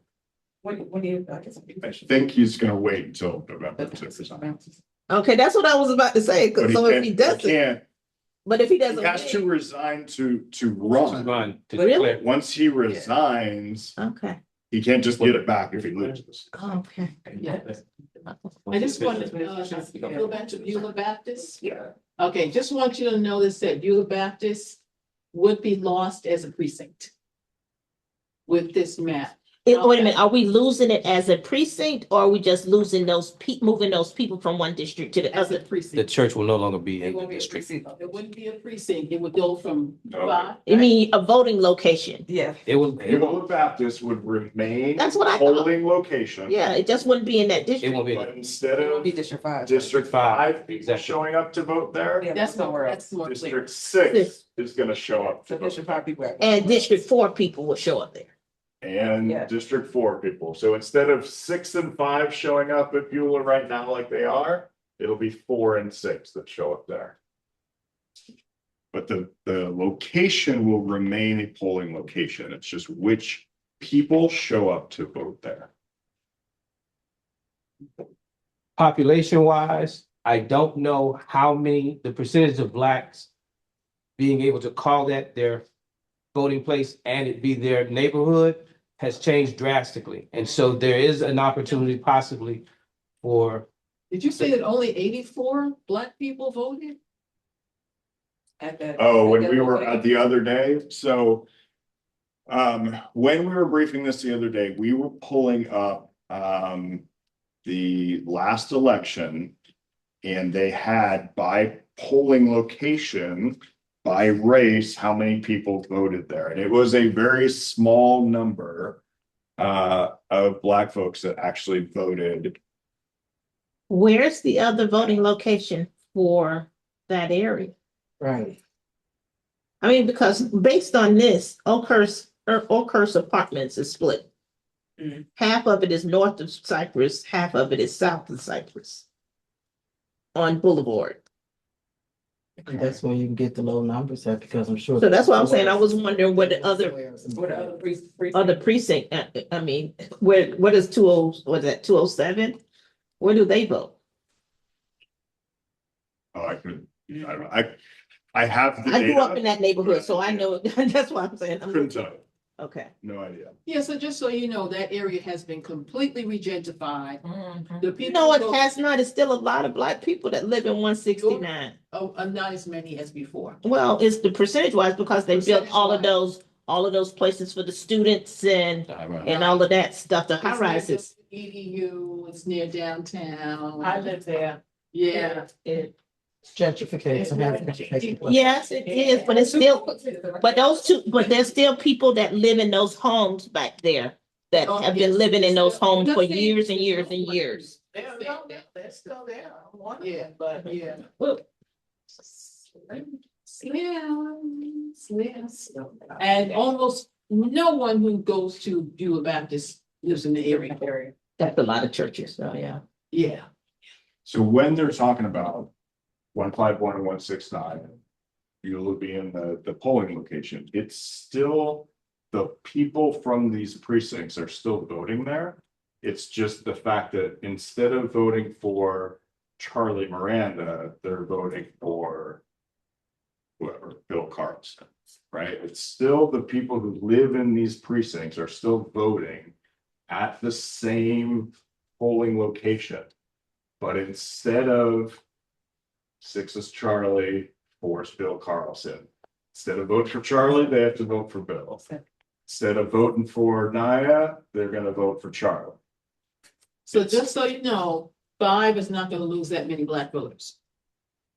When do you? I think he's gonna wait until November to resign. Okay, that's what I was about to say, But because so if he doesn't, can't, but if he he doesn't has to win. resign to run. Run. to Really? declare. Once he resigns, Okay, he can't just get it back if he loses. okay. Yeah. I just wanted to go back to Beulah Baptist. Yeah. Okay, just want you to notice that Beulah Baptist would be lost as a precinct with this map. Wait a minute, are we losing it as a precinct or are we just losing moving those people from one district to the As a other? The precinct. church will no longer be It in the won't be a district. precinct. It wouldn't be a precinct. It would go from No. 5. You mean a voting location? Yeah. It will, Beulah Baptist would remain That's what I thought. polling location. Yeah, it just wouldn't be in that it district. won't be, But instead of District 5. District 5 Exactly. showing up to vote there, That's more clear. District 6 is gonna show up to vote. 5 people. And District 4 people will show up there. And Yeah. District 4 people. So instead of 6 and 5 showing up at Beulah right now like they are, it'll be 4 and 6 that show up there. But the location will remain a polling location. It's just which people show up to vote there. population wise, I don't know how many, the percentage of blacks being able to call that their voting place and it be their neighborhood has changed drastically. And so there is an opportunity possibly for, Did you say that only 84 black people voted? At that. Oh, when we were at the other day, so. When we were briefing this the other day, we were pulling up, the last election. And they had by polling location, by race, how many people voted there. And it was a very small number of Black folks that actually voted. Where's the other voting location for that area? Right. I mean, because based on this, Oakhurst Apartments is split. Half of it is north of Cypress, half of it is south of Cypress. On Boulevard. And that's where you can get the low numbers at, because I'm sure. So that's what I'm saying. I was wondering what the other What other precincts? other precinct, I mean, what is 20, was that 207? Where do they vote? Oh, I don't know. I have the I grew up in data. that neighborhood, so I know, that's why I'm saying. Couldn't tell you. Okay. No idea. Yeah, so just so you know, that area has been completely regentrified. The people. No, who go- it has not. It's still a lot of Black people that live in 169. Oh, not as many as before. Well, it's the percentage wise because they built all of those places for the students and all of that stuff, the high rises. EDU, it's near downtown. I live there. Yeah. Gentrification has taken place. Yes, it is, but it's still, but there's still people that live in those homes back there that Oh, have yes. been living in those homes for Nothing- years and years and years. They're still there. Yeah, but yeah. Well, And almost no one who goes to Beulah Baptist lives in the area. that's a lot of churches, so yeah. Yeah. So when they're talking about 151 and 169, you'll be in the polling location. It's still the people from these precincts are still voting there. It's just the fact that instead of voting for Charlie Miranda, they're voting for whoever, Bill Carlson, right? It's still the people who live in these precincts are still voting at the same polling location. But instead of 6 is Charlie, 4 is Bill Carlson. Instead of vote for Charlie, they have to vote for Bill. Instead of voting for Naya, they're gonna vote for Charlie. So just so you know, 5 is not gonna lose that many Black voters.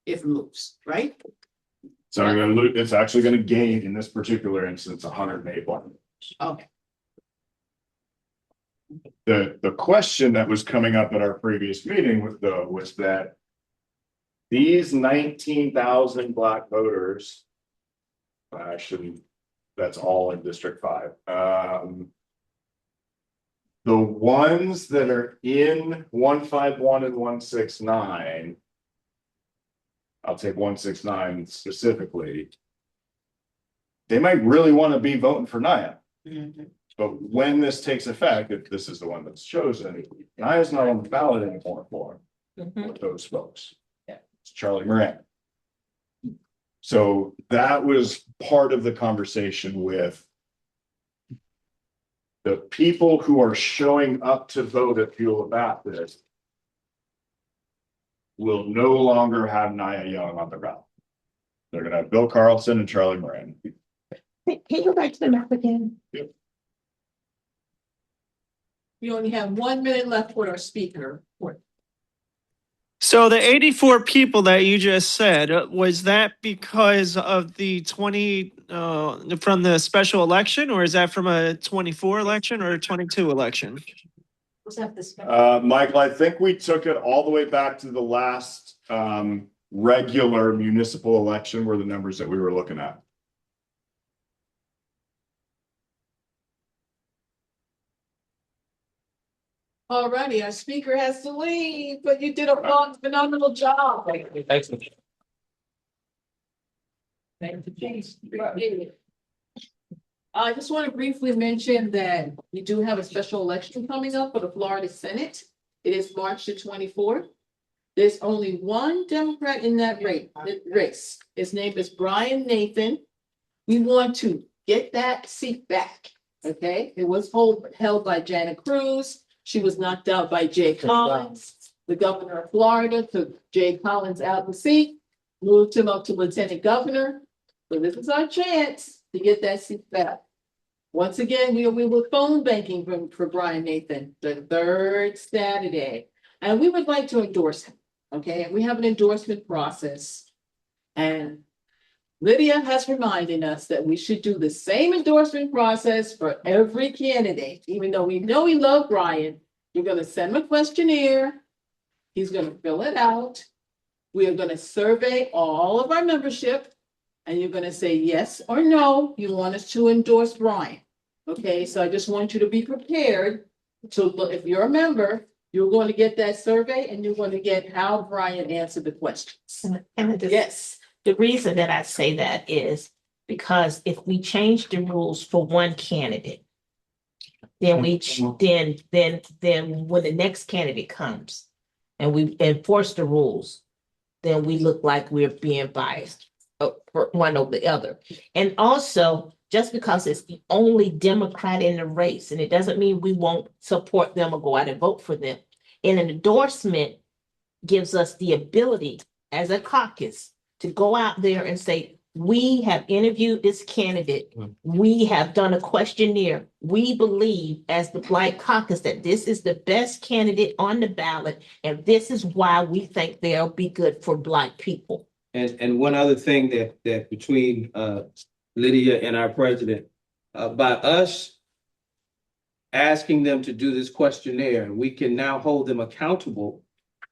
If it moves, right? So I'm gonna lose, it's actually gonna gain in this particular instance, 108 Black. Okay. The question that was coming up at our previous meeting was that these 19,000 Black voters, actually, that's all in District 5. The ones that are in 151 and 169, I'll take 169 specifically. They might really want to be voting for Naya. But when this takes effect, if this is the one that's chosen, Naya's not on the ballot anymore for those folks. It's Charlie Moran. So that was part of the conversation with the people who are showing up to vote at Beulah Baptist will no longer have Naya Young on the ballot. They're gonna have Bill Carlson and Charlie Moran. Can you go back to the map again? We only have 1 minute left for our speaker. So the 84 people that you just said, was that because of the 20, from the special election, or is that from a 24 election or a 22 election? Was that this? Michael, I think we took it all the way back to the last regular municipal election were the numbers that we were looking at. Alrighty, our speaker has to leave, but you did a phenomenal job. Thanks. I just want to briefly mention that we do have a special election coming up for the Florida Senate. It is March the 24th. There's only one Democrat in that race. His name is Brian Nathan. We want to get that seat back, okay? It was held by Janet Cruz. She was knocked out by Jay Collins. The governor of Florida took Jay Collins out of the seat, moved him up to lieutenant governor. So this is our chance to get that seat back. Once again, we were phone banking for Brian Nathan the 3rd Saturday, and we would like to endorse him. Okay, we have an endorsement process, and Lydia has reminded us that we should do the same endorsement process for every candidate, even though we know we love Brian. You're gonna send him a questionnaire. He's gonna fill it out. We are gonna survey all of our membership. And you're gonna say yes or no, you want us to endorse Brian. Okay, so I just want you to be prepared to look, if you're a member, you're going to get that survey and you're going to get how Brian answered the questions. And I just- Yes, The reason that I say that is because if we change the rules for one candidate, then then when the next candidate comes and we enforce the rules, then we look like we're being biased for one over the other. And also, just because it's the only Democrat in the race, and it doesn't mean we won't support them or go out and vote for them. And an endorsement gives us the ability as a caucus to go out there and say, we have interviewed this candidate. We have done a questionnaire. We believe as the Black Caucus that this is the best candidate on the ballot. And this is why we think they'll be good for Black people. And one other thing that between Lydia and our president, by us asking them to do this questionnaire, we can now hold them accountable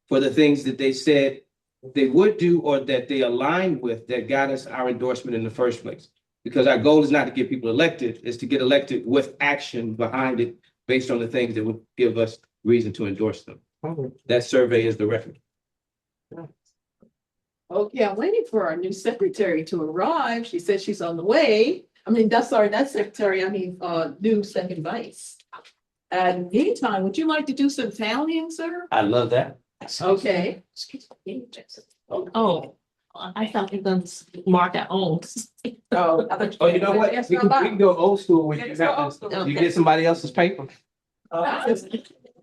for the things that they said they would do or that they aligned with that got us our endorsement in the first place. Because our goal is not to get people elected, it's to get elected with action behind it based on the things that would give us reason to endorse them. That survey is the record. okay, I'm waiting for our new secretary to arrive. She said she's on the way. I mean, not secretary, new second vice. And meantime, would you like to do some tallying, sir? I love that. Okay. Oh, I thought we were gonna mark our own. Oh, Oh, you know what? We can go old school with you. Let's go old school. You get somebody else's paper.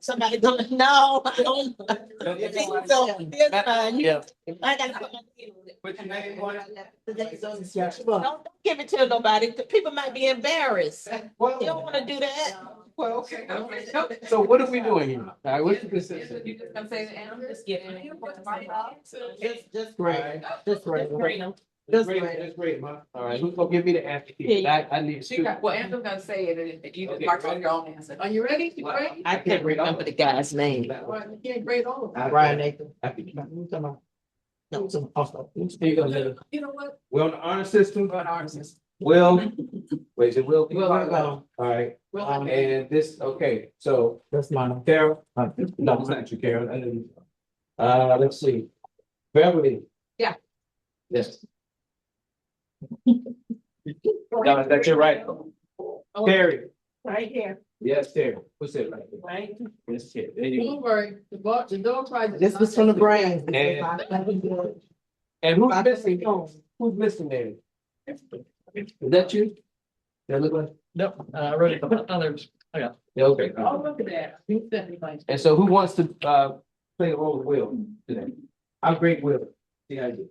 Somebody gonna, no, I don't. So, it's fine. Yeah. I gotta put my name on it. Put your name on it. Don't give it to nobody. The people might be embarrassed. Well, You don't wanna do that. well, okay. So what are we doing here? All right, what's the consensus? You just gonna say the answer? Just give it. Just great, just great. That's great, that's great, ma. All right, who's gonna give me the answer? Yeah. I need. She got, well, Andrew's gonna say it, and you just Okay. mark on your own answer. Are you ready? You ready? I can't remember the guy's name. All right, you can't grade all of them. Brian Nathan. No, Some also. Here you go, Lily. You know what? We're on the honor system. Run ours. Will, wait, is it Will? Will, All right, and this, okay, so That's mine. Carol, no, it's not you, Carol. I know you. Let's see. Beverly. Yeah. Yes. No, that's your right. Terry. right here, Yes, Terry. Who's it right there? right? Yes, Terry. There you go. Don't worry, the dog tried. to- This was from the brain. And who's missing? Who's missing there? Is that you? That look like? No, I wrote it, others. Yeah, okay. Oh, look at that. I think that reminds me. And so who wants to play the role of Will today? I'm great Will. The idea.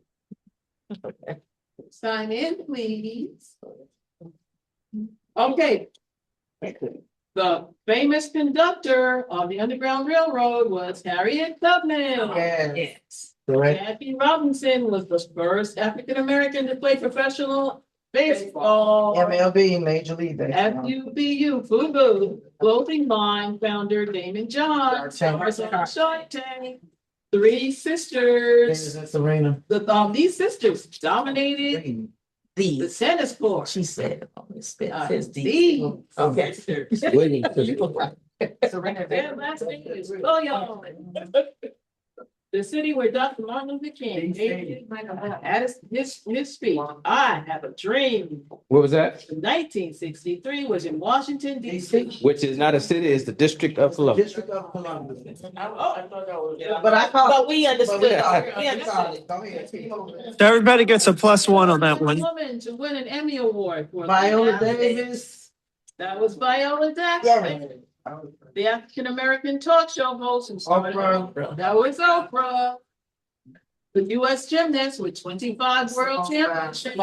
Sign in, please. Okay. The famous conductor of the Underground Railroad was Harriet Tubman. Yes. Correct. Jackie Robinson was the first African American to play professional baseball. MLB, Major League Baseball. FUBU, FUBU, clothing line founder Damon John, Shark stars on Shark Tank. Three sisters. Serena. These sisters dominated the The. tennis court. She said, oh, it Uh, says the- the. Okay. Serena. Their last name is Williams. The city where Dr. Martin Luther King at his speech, I have a dream. What was that? 1963 was in Washington DC. Which is not a city, it's the District of Columbia. District of Columbia. Oh, I thought that was. But I call. But we understood. We We understood. understood. Go ahead. So everybody gets a +1 on that one. Woman to win an Emmy Award for. Viola Davis. That was Viola Yeah. Davis. The African American talk show host and started. Oprah. That was Oprah. The US gymnast with 25 world championships.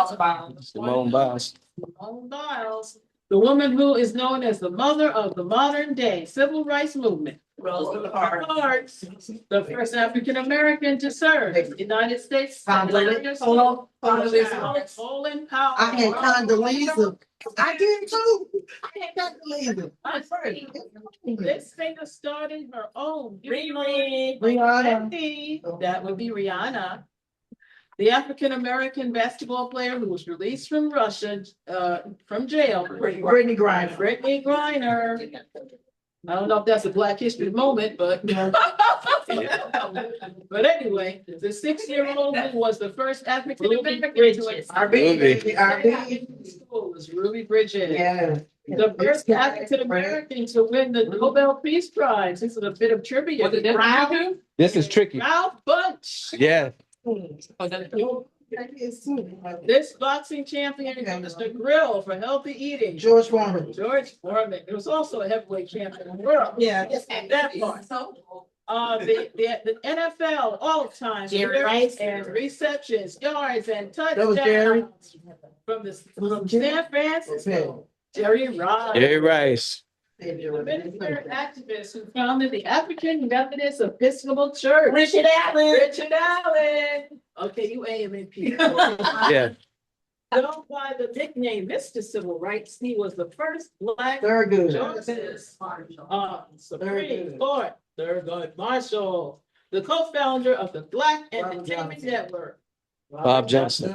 Simone Biles. Simone Biles. The woman who is known as the mother of the modern day civil rights movement. Rosa Parks, the first African American to serve the United States. Condoleezza. Colin Powell. I had Condoleezza. I did too. I had Condoleezza. This singer started her own. Rihanna. That would be Rihanna. The African American basketball player who was released from Russia, from jail. Brittany Griner. Brittany Griner. I don't know if that's a Black History moment, but. But anyway, the 6-year-old who was the first African American to school was Ruby Bridges. Yeah. The first African American to win the Nobel Peace Prize. This is a bit of trivia. This is tricky. Ralph Bunche. Yeah. This boxing champion is the grill for healthy eating. George Foreman. George Foreman. It was also a heavyweight champion in the world. Yeah. That part. The NFL all-time Jerry Rice. and receptions, yards, and That was Jerry. touchdowns from San Francisco. Jerry Rice. Jerry Rice. The minister activist who founded the African Methodist Episcopal Church. Richard Allen. Richard Allen. Okay, you AMNP. Yeah. Known by the nickname Mr. Civil Rights, he was the first Black Very good. Justice, Supreme Court, Thurgood Marshall, the co-founder of the Black Entertainment Network. Bob Johnson.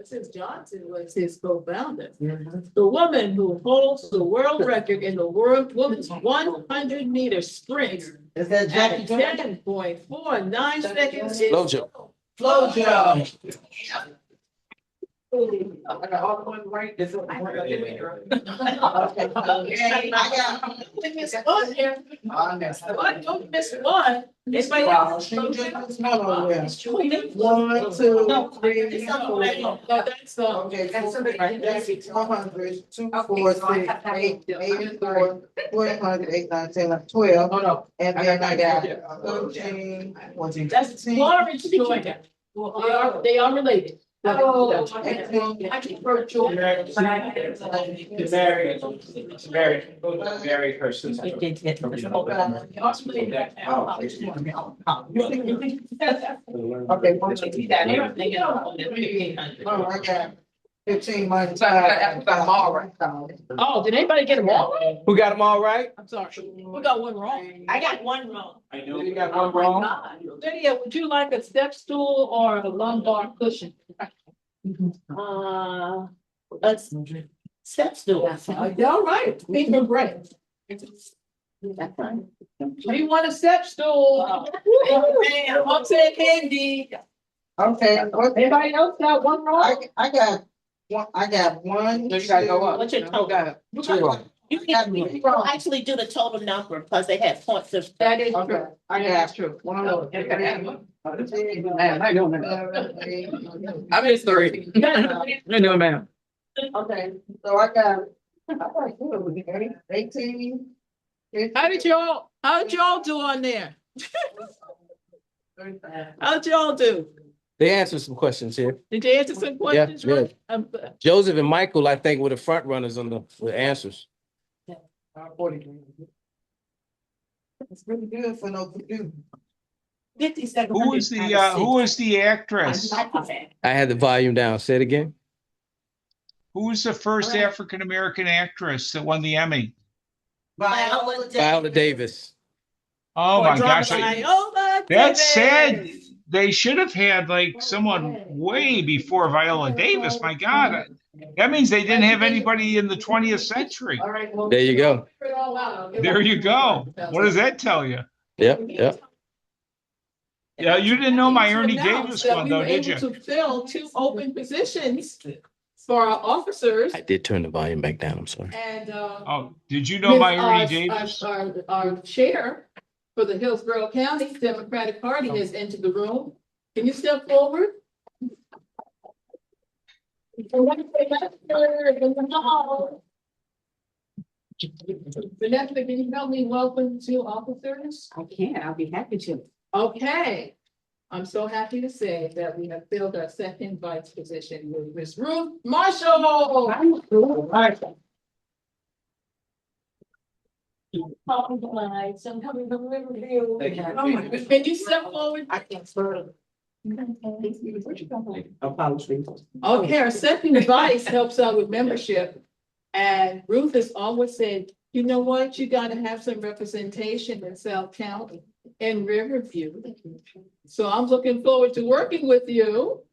Since Johnson was his co-founder. The woman who holds the world record in the world women's 100-meter sprint Is that at Jackie Jones? 10.49 seconds. Flojo. Flojo. I got all the ones right. This is Okay. I Miss one here. One, don't miss one. It's my. got. One, two, three, four. No, that's Okay, that's 100, 2, 4, 6, 8, 84, 100, 8, 9, 10, 12. Oh, no. And then I got 13, 14, That's 15. Florence Georgia. They are related. Oh, I prefer Georgia. Very person. Okay. Oh, I got 15 minus 5. Oh, did anybody get them all? Who got them all right? I'm sorry, we got one wrong. I got one wrong. I know you got one wrong. Lydia, would you like a step stool or a lumbar cushion? A step stool. All right, finger break. We want a step stool. I'll take candy. Okay. Anybody else got one wrong? I got one. You gotta go up. What's your total? You can actually do the total number because they have points of. That is Okay, true. I got one. Man, I know, man. I missed 3. I know, man. Okay, so I got 18. How did y'all do on there? How did y'all do? They answered some questions here. Did you answer some questions? yeah. right? Joseph and Michael, I think, were the front runners on the answers. It's really good for no Purdue. 57. Who is the actress? I had the volume down. Say it again. Who was the first African American actress that won the Emmy? Viola Davis. Oh my gosh. Viola That's sad. Davis. They should have had like someone way before Viola Davis. My God. That means they didn't have anybody in the 20th century. All right, well, There you go. figure it all out. There you go. What does that tell you? Yep. Yeah, you didn't know my To Ernie announce Davis that one we though, were did you? able to fill 2 open positions for our officers I did turn the volume back down. I'm sorry. and Oh, did you know my Ernie Davis? Our chair for the Hillsborough County Democratic Party has entered the room. Can you step forward? Vanessa, can you help me welcome 2 officers? I can, I'll be happy to. Okay, I'm so happy to say that we have filled our second vice position with Ms. Ruth Marshall. Apologize, I'm coming from Riverview. Thank you. Oh my goodness. Can you step forward? I can't swear. Apologies. Okay, our second advice helps out with membership. And Ruth has always said, you know what, you gotta have some representation in South County and Riverview. So I'm looking forward to working with you.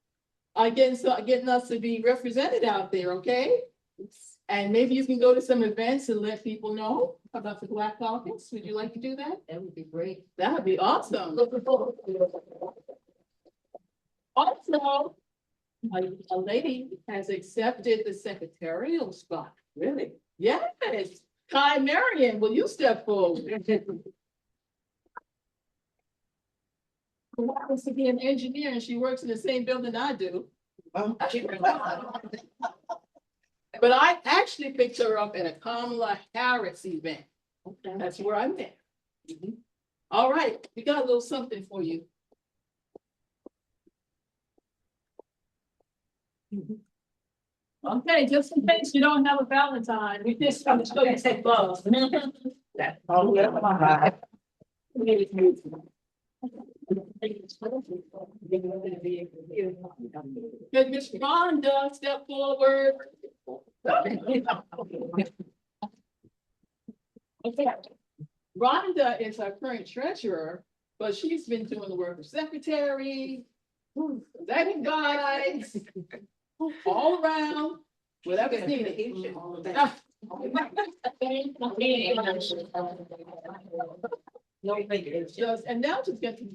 Getting us to be represented out there, okay? And maybe you can go to some events and let people know about the Black Caucus. Would you like to do that? That would be great. That would be awesome. Looking forward to it. Also, a lady has accepted the secretarial spot. Really? Yes. Kai Marion, will you step forward? Who happens to be an engineer and she works in the same building I do. But I actually picked her up at a Kamala Harris event. That's where I met. All right, we got a little something for you. Okay, just in case you don't have a Valentine, we just come to show you some love. Oh, yeah, my Good, Miss Rhonda, step forward. Okay. Rhonda is our current treasurer, but she's been doing the work of secretary, executive guys, all around, whatever's needed. And now just get to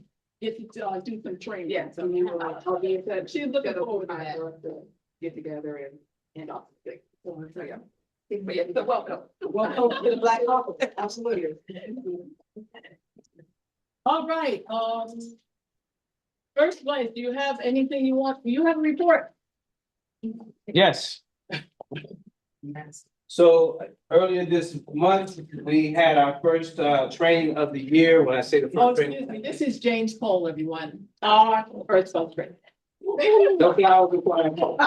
do some training. Yeah, so I'll be in touch. She's looking forward to that. Get together and all the things. So, yeah. But yeah, so welcome. Welcome to the Black Caucus. Absolutely. All right, first place, do you have anything you want? Do you have a report? Yes. So earlier this month, we had our first training of the year. When I say the Oh, first training. excuse me, this is James Cole, everyone. Our first training. No flowers required. Right.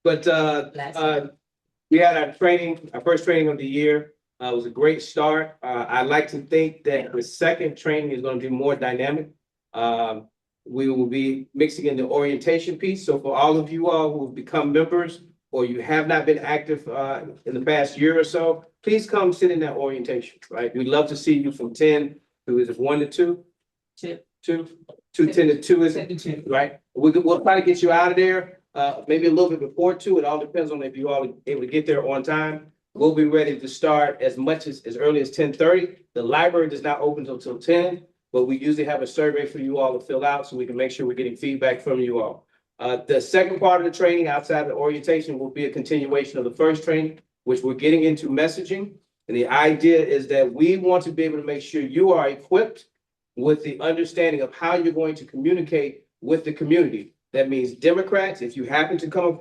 But we had our training, our first training of the year. It was a great start. I like to think that the second training is going to be more dynamic. We will be mixing in the orientation piece. So for all of you all who have become members or you have not been active in the past year or so, please come sit in that orientation, right? We'd love to see you from 10 to, is it 1 to 2? 10 to 2 is it? Right? We'll try to get you out of there, maybe a little bit before 2. It all depends on if you all are able to get there on time. We'll be ready to start as early as 10:30. The library does not open until 10, but we usually have a survey for you all to fill out so we can make sure we're getting feedback from you all. The second part of the training outside of the orientation will be a continuation of the first training, which we're getting into messaging. And the idea is that we want to be able to make sure you are equipped with the understanding of how you're going to communicate with the community. That means Democrats, if you happen to come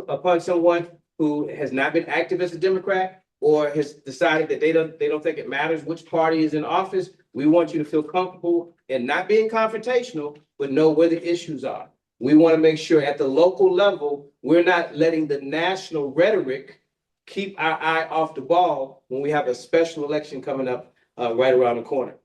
upon someone who has not been active as a Democrat or has decided that they don't think it matters which party is in office, we want you to feel comfortable in not being confrontational, but know where the issues are. We want to make sure at the local level, we're not letting the national rhetoric keep our eye off the ball when we have a special election coming up right around the corner.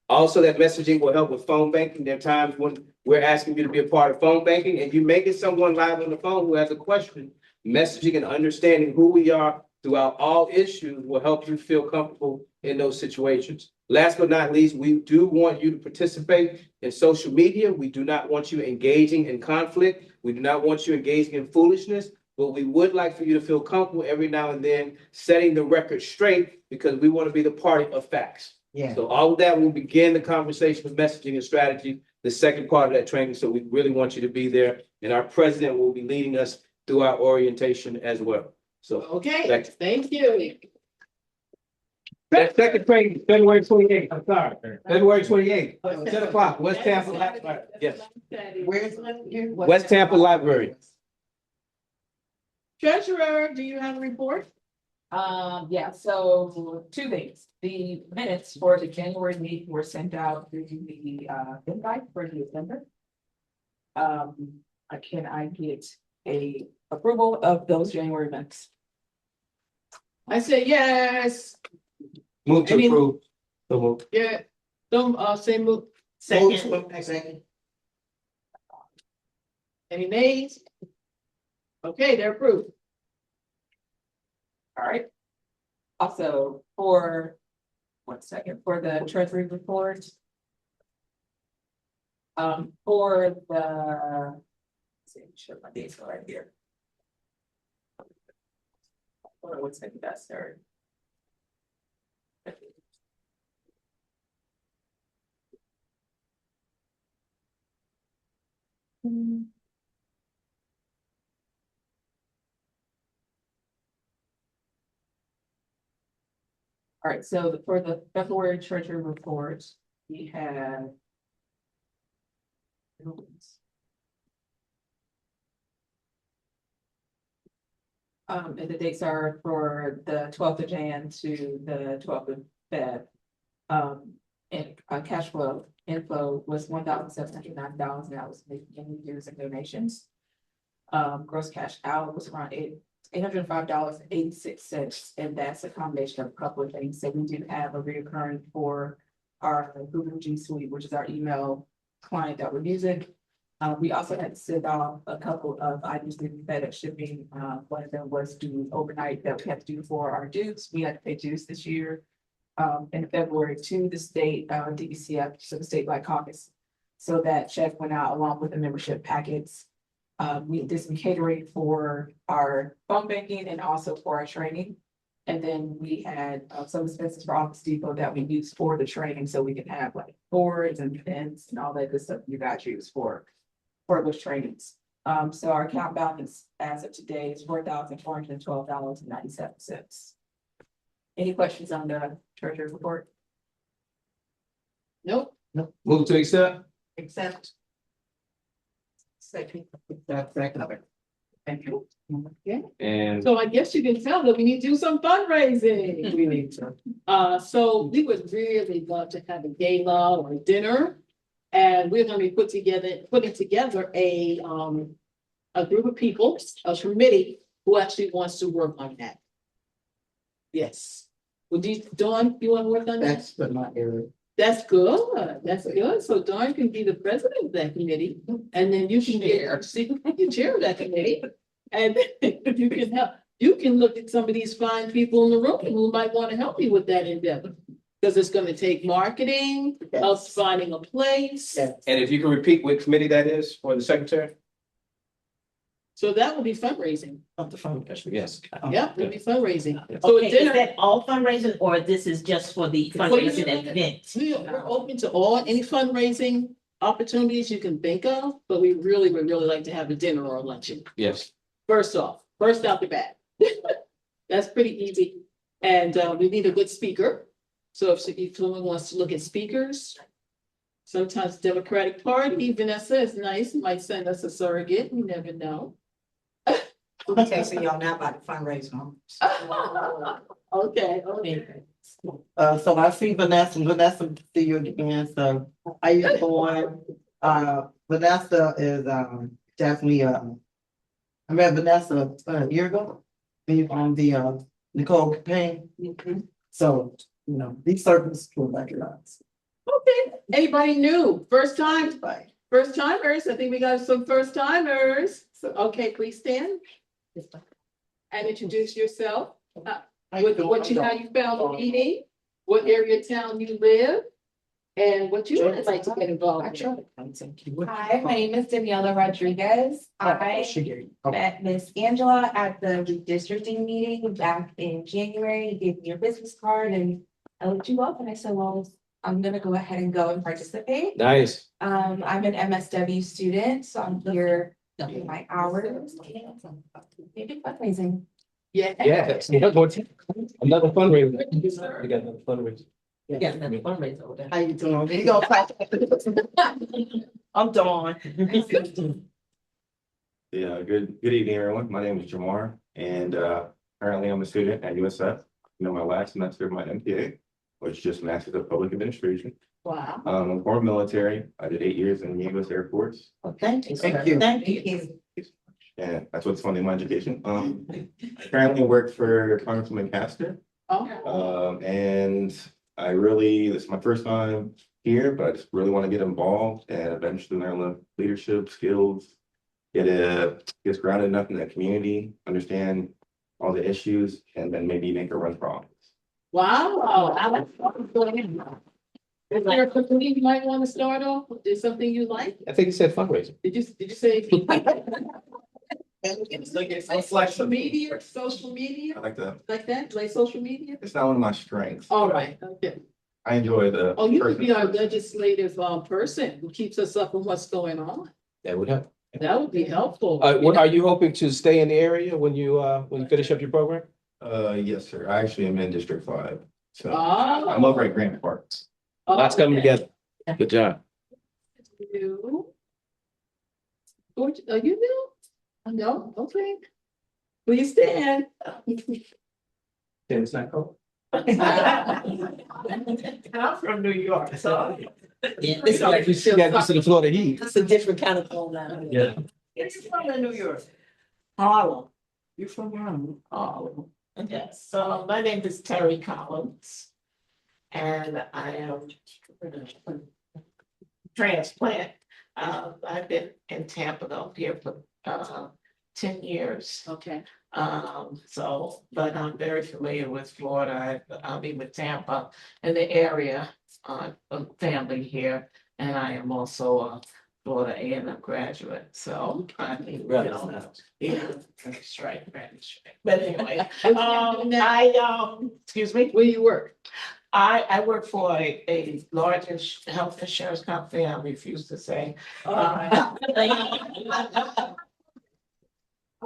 Also, that messaging will help with phone banking. There are times when we're asking you to be a part of phone banking and you may get someone live on the phone who has a question. Messaging and understanding who we are throughout all issues will help you feel comfortable in those situations. Last but not least, we do want you to participate in social media. We do not want you engaging in conflict. We do not want you engaging in foolishness, but we would like for you to feel comfortable every now and then setting the record straight because we want to be the party of facts. Yeah. So all of that will begin the conversation with messaging and strategy, the second part of that training. So we really want you to be there. And our president will be leading us through our orientation as well. So, Okay, thank you. that second training, February 28th, I'm sorry, February 28th, 10 o'clock, West Tampa Library. Yes, Where's it? West Tampa Library. Treasurer, do you have a report? Yeah, so 2 things. The minutes for the January meeting were sent out through the invite for the agenda. Can I get a approval of those January minutes? I say yes, Move to Any- approve. So move. yeah, say move, Second. any nays? Okay, they're approved. All right. Also, for, 1 second, for the treasury report. For the, let's see, sure my dates are right here. Hold on 1 second, that's third. All right, so for the February treasury report, we have. And the dates are for the 12th of Jan to the 12th of Feb. And cash flow inflow was $1,709, and that was making any dues and donations. Gross cash out was around $805.86, and that's a combination of a couple of things. So we do have a reoccurring for our Google G Suite, which is our email client that we're using. We also had to send off a couple of items in FedEx shipping. One of them was due overnight that we had to do for our dues. We had to pay dues this year. In February to the state, DBCF, so the statewide caucus. So that check went out along with the membership packets. We did some catering for our phone banking and also for our training. And then we had some expenses for Office Depot that we used for the training, so we can have like boards and pens and all that good stuff you guys use for those trainings. So our account balance as of today is $4,412.97. Any questions on the treasury report? Nope, Move to accept. Accept. second, Second. thank you. Yeah, And so I guess you can tell that we need to do some fundraising. We need to. So we would really love to have a gala or a dinner. And we're gonna be putting together a group of people, a committee who actually wants to work on that. Yes. Would you, Dawn, you wanna work on that? That's for my area. That's good, that's good. So Dawn can be the president of that committee, and then you can get, you chair of that committee. And you can help, you can look at some of these fine people in the room who might want to help you with that endeavor. Because it's gonna take marketing, us finding a place. Yes. and if you can repeat what committee that is for the secretary? So that will be fundraising. Of the phone. Yes. Yeah, it'll be fundraising. So Okay, a is dinner, that all fundraising or this is just for the fundraising event? we're open to all, any fundraising opportunities you can think of, but we really would really like to have a dinner or a luncheon. Yes. First out the bat. That's pretty easy. And we need a good speaker. So if someone wants to look at speakers, sometimes Democratic Party, Vanessa is nice, might send us a surrogate, you never know. I'm texting y'all now about the fundraising. Okay. So I see Vanessa, see you again, so how you doing? Vanessa is, definitely, I met Vanessa a year ago. Being on the, Nicole campaign. So, you know, these circles will recognize. Okay, anybody new, first time, Bye. first timers, I think we got some first timers. So, okay, please stand and introduce yourself. How you found the meeting, what area of town you live, and what you would like to get involved in. Hi, my name is Daniela Rodriguez. I met Miss Angela at the redistricting meeting back in January. You gave me your business card and I looked you up and I said, well, I'm gonna go ahead and go and participate. Nice. I'm an MSW student, so I'm here in my hours. Maybe fundraising. Yeah. Yes. Another fundraiser. We got another fundraiser. Yeah, another fundraiser over there. How you doing? You gonna clap? I'm Dawn. Yeah, good evening, everyone. My name is Jamar, and currently I'm a student at USF. You know, my last semester of my MPA, which just Masters of Public Administration. Wow. I'm former military. I did 8 years in the U.S. Air Force. Thank you. Thank you. Thank you. and that's what's funding my education. I currently work for Congressman Castor. Oh, And this is my first time here, but I just really want to get involved and eventually learn the leadership skills. Get grounded enough in the community, understand all the issues, and then maybe make a run for office. wow. I like that. Is there a company you might want to start off? Is something you like? I think you said fundraising. Did you say? Social media, I like that. like that, like social media? It's not one of my strengths. All right, okay. I enjoy the. Oh, you could be our legislative person who keeps us up on what's going on. That would help. That would be helpful. Are you hoping to stay in the area when you finish up your program? Yes, sir. I actually am in District 5. So Oh. I'm over at Grant Park. Lots coming Okay. together. Good job. You. Are you new? No, okay. Will you stand? It's not cold. I'm from New York, so. It's like we still got used to the Florida heat. It's a different kind of phone now. Yeah. It's from New York. Harlem. You're from Harlem? Harlem. Okay, so my name is Terry Collins. And I am transplant. I've been in Tampa though here for 10 years. Okay. But I'm very familiar with Florida. I'll be with Tampa and the area, family here. And I am also a Florida A&M graduate, so I mean, you know, yeah, that's right. But anyway, excuse me, Where you work? I work for a large health insurance company. I refuse to say.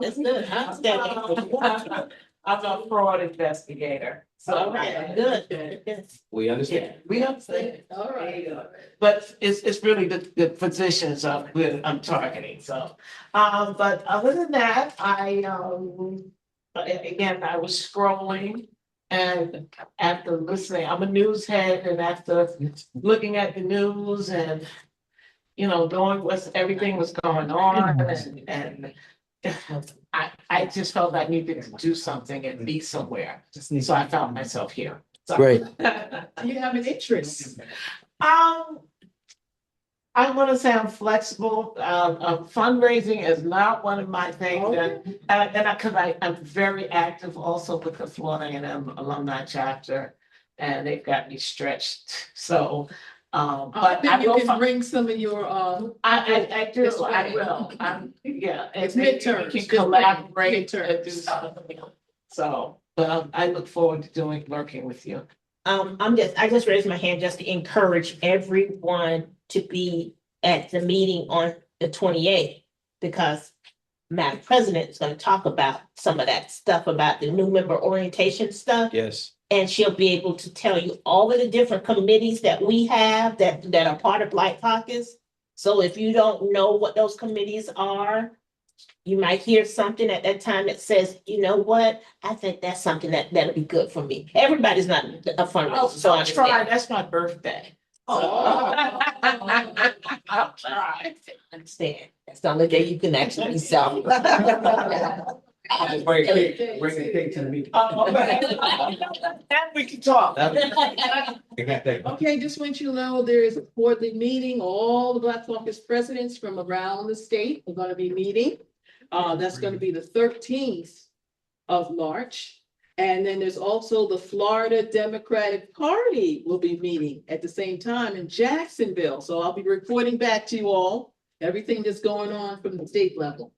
That's good. I'm a fraud investigator. So, good. We understand. We understand. All right. But it's really the positions I'm targeting, so. But other than that, again, I was scrolling. And after listening, I'm a news head, and after looking at the news and, knowing everything was going on and I just felt I needed to do something and be somewhere. So I found myself here. So- Great. Do you have an interest? I want to say I'm flexible. Fundraising is not one of my things, because I'm very active also with the Florida A&M alumni chapter, and they've got me stretched. So, but I You will. can bring some of your, I do. It's I right. will. It's maybe midterms. We can collaborate and Midterms. do something. So, I look forward to working with you. I just raised my hand just to encourage everyone to be at the meeting on the 28th. Because Madam President is gonna talk about some of that stuff about the new member orientation stuff. Yes. And she'll be able to tell you all of the different committees that we have that are part of Black Caucus. So if you don't know what those committees are, you might hear something at that time that says, you know what, I think that's something that'll be good for me. Everybody's not a fundraiser, so I I'll try. understand. That's my birthday. I'll try. Understand. That's the only day you can actually sell. Bring a cake to the meeting. And we can talk. Okay, just want you to know there is a quarterly meeting. All the Black Caucus presidents from around the state are gonna be meeting. That's gonna be the 13th of March. And then there's also the Florida Democratic Party will be meeting at the same time in Jacksonville. So I'll be reporting back to you all, everything that's going on from the state level.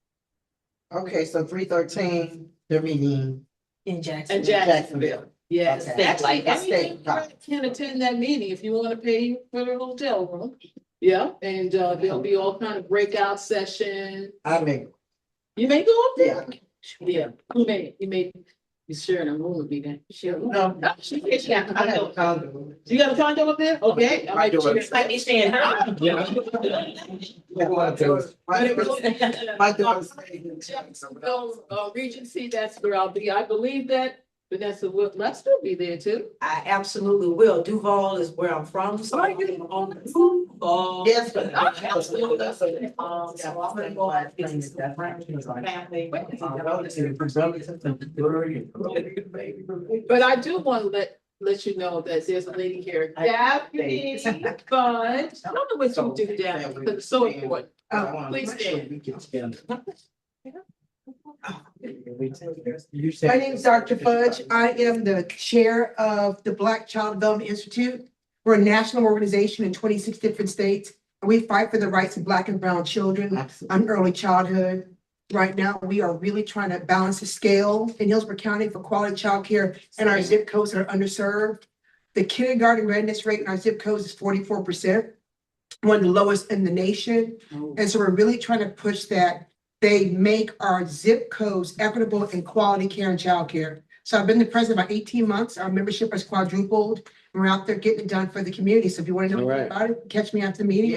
Okay, so 313, they're meeting. In Jackson. And Jacksonville, yes. Okay. Actually, That's any state. Democrat can attend that meeting if you want to pay for the hotel room. Yeah, and there'll be all kind of breakout sessions. I mean, You may go up there. Yeah, you may be sharing a room with me then. Share a room. no, She I have got a condo. You got a condo up there? Okay. all right, do it. she- Might be staying her. My daughter's. Jacksonville, Regency, that's where I'll be. I believe that Vanessa, let's still be there too. I absolutely will. Duval is where I'm from, so I get on Duval. Yes, but. So I'm gonna go at things that family. But I do want to let you know that there's a lady here, Daphne Fudge. I don't know what you do, Daphne, because it's so important. Please stand. My name is Dr. Fudge. I am the chair of the Black Child Development Institute. We're a national organization in 26 different states. And we fight for the rights of Black and brown children on early childhood. Right now, we are really trying to balance the scale in Hillsborough County for quality childcare and our zip codes that are underserved. The kindergarten readiness rate in our zip codes is 44%, one of the lowest in the nation. And so we're really trying to push that they make our zip codes equitable and quality care and childcare. So I've been the president about 18 months. Our membership has quadrupled. We're out there getting it done for the community. So if you want to know more about it, catch me after the meeting.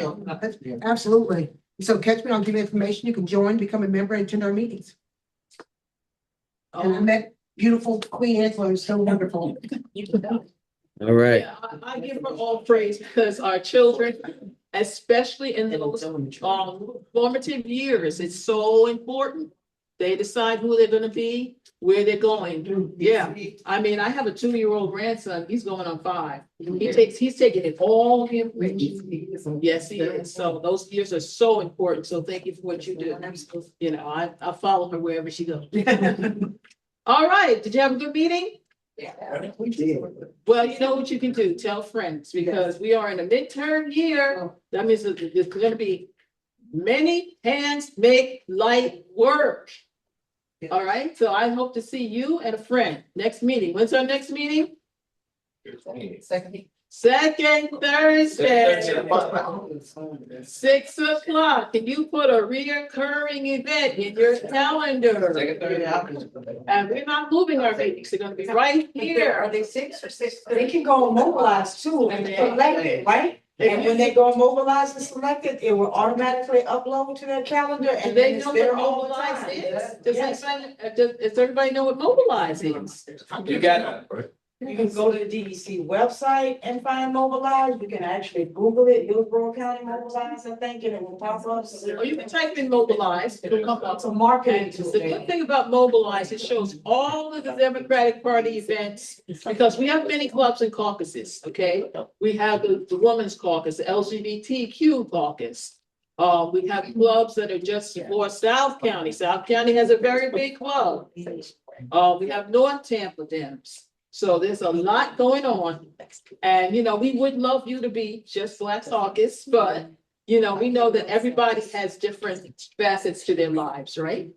Absolutely. So catch me, I'll give you information. You can join, become a member, and attend our meetings. And I met beautiful Queen Angela, who's so wonderful. All right. Yeah, I give her all praise because our children, especially in those formative years, it's so important. They decide who they're gonna be, where they're going. Yeah, I mean, I have a 2-year-old grandson, he's going on 5. He's taking it all in. Yes, he is. So those years are so important. So thank you for what you do. You know, I follow her wherever she goes. All right, did you have a good meeting? Yeah, we did. Well, you know what you can do, tell friends, because we are in a midterm year. That means that there's gonna be many hands make light work. All right, so I hope to see you and a friend next meeting. When's our next meeting? Second Thursday, 6 o'clock. Can you put a reoccurring event in your calendar? And we're not moving our meetings. They're gonna be right here. Are they 6 or 6? They can go and mobilize too and select it, right? And when they go mobilize and select it, it will automatically upload to their calendar Do and they then it's know there what all the mobilize time. is? Yes. Does everybody know what mobilize is? You got it. You can go to the DEC website and find mobilize. You can actually Google it, Hillsborough County mobilize, I think, and it will pop up. Or you can type in mobilize, it'll come up. It's a marketing And tool. the good thing about Mobilize, it shows all of the Democratic Party events, because we have many clubs and caucuses, okay? We have the Women's Caucus, the LGBTQ caucus. We have clubs that are just for South County. South County has a very big club. We have North Tampa Dems. So there's a lot going on. And, you know, we would love you to be just Black Caucus, but, you know, we know that everybody has different facets to their lives, right?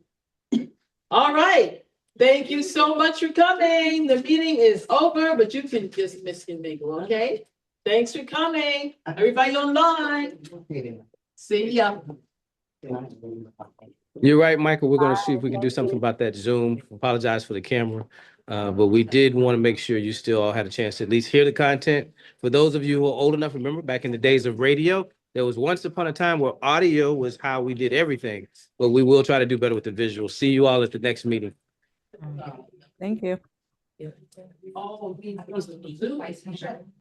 All right. Thank you so much for coming. The meeting is over, but you can just mingle, okay? Thanks for coming. Everybody online. See ya. You're right, Michael. We're gonna see if we can do something about that Zoom. Apologize for the camera. But we did want to make sure you still all had a chance to at least hear the content. For those of you who are old enough, remember back in the days of radio, there was once upon a time where audio was how we did everything. But we will try to do better with the visual. See you all at the next meeting. Thank you. Oh,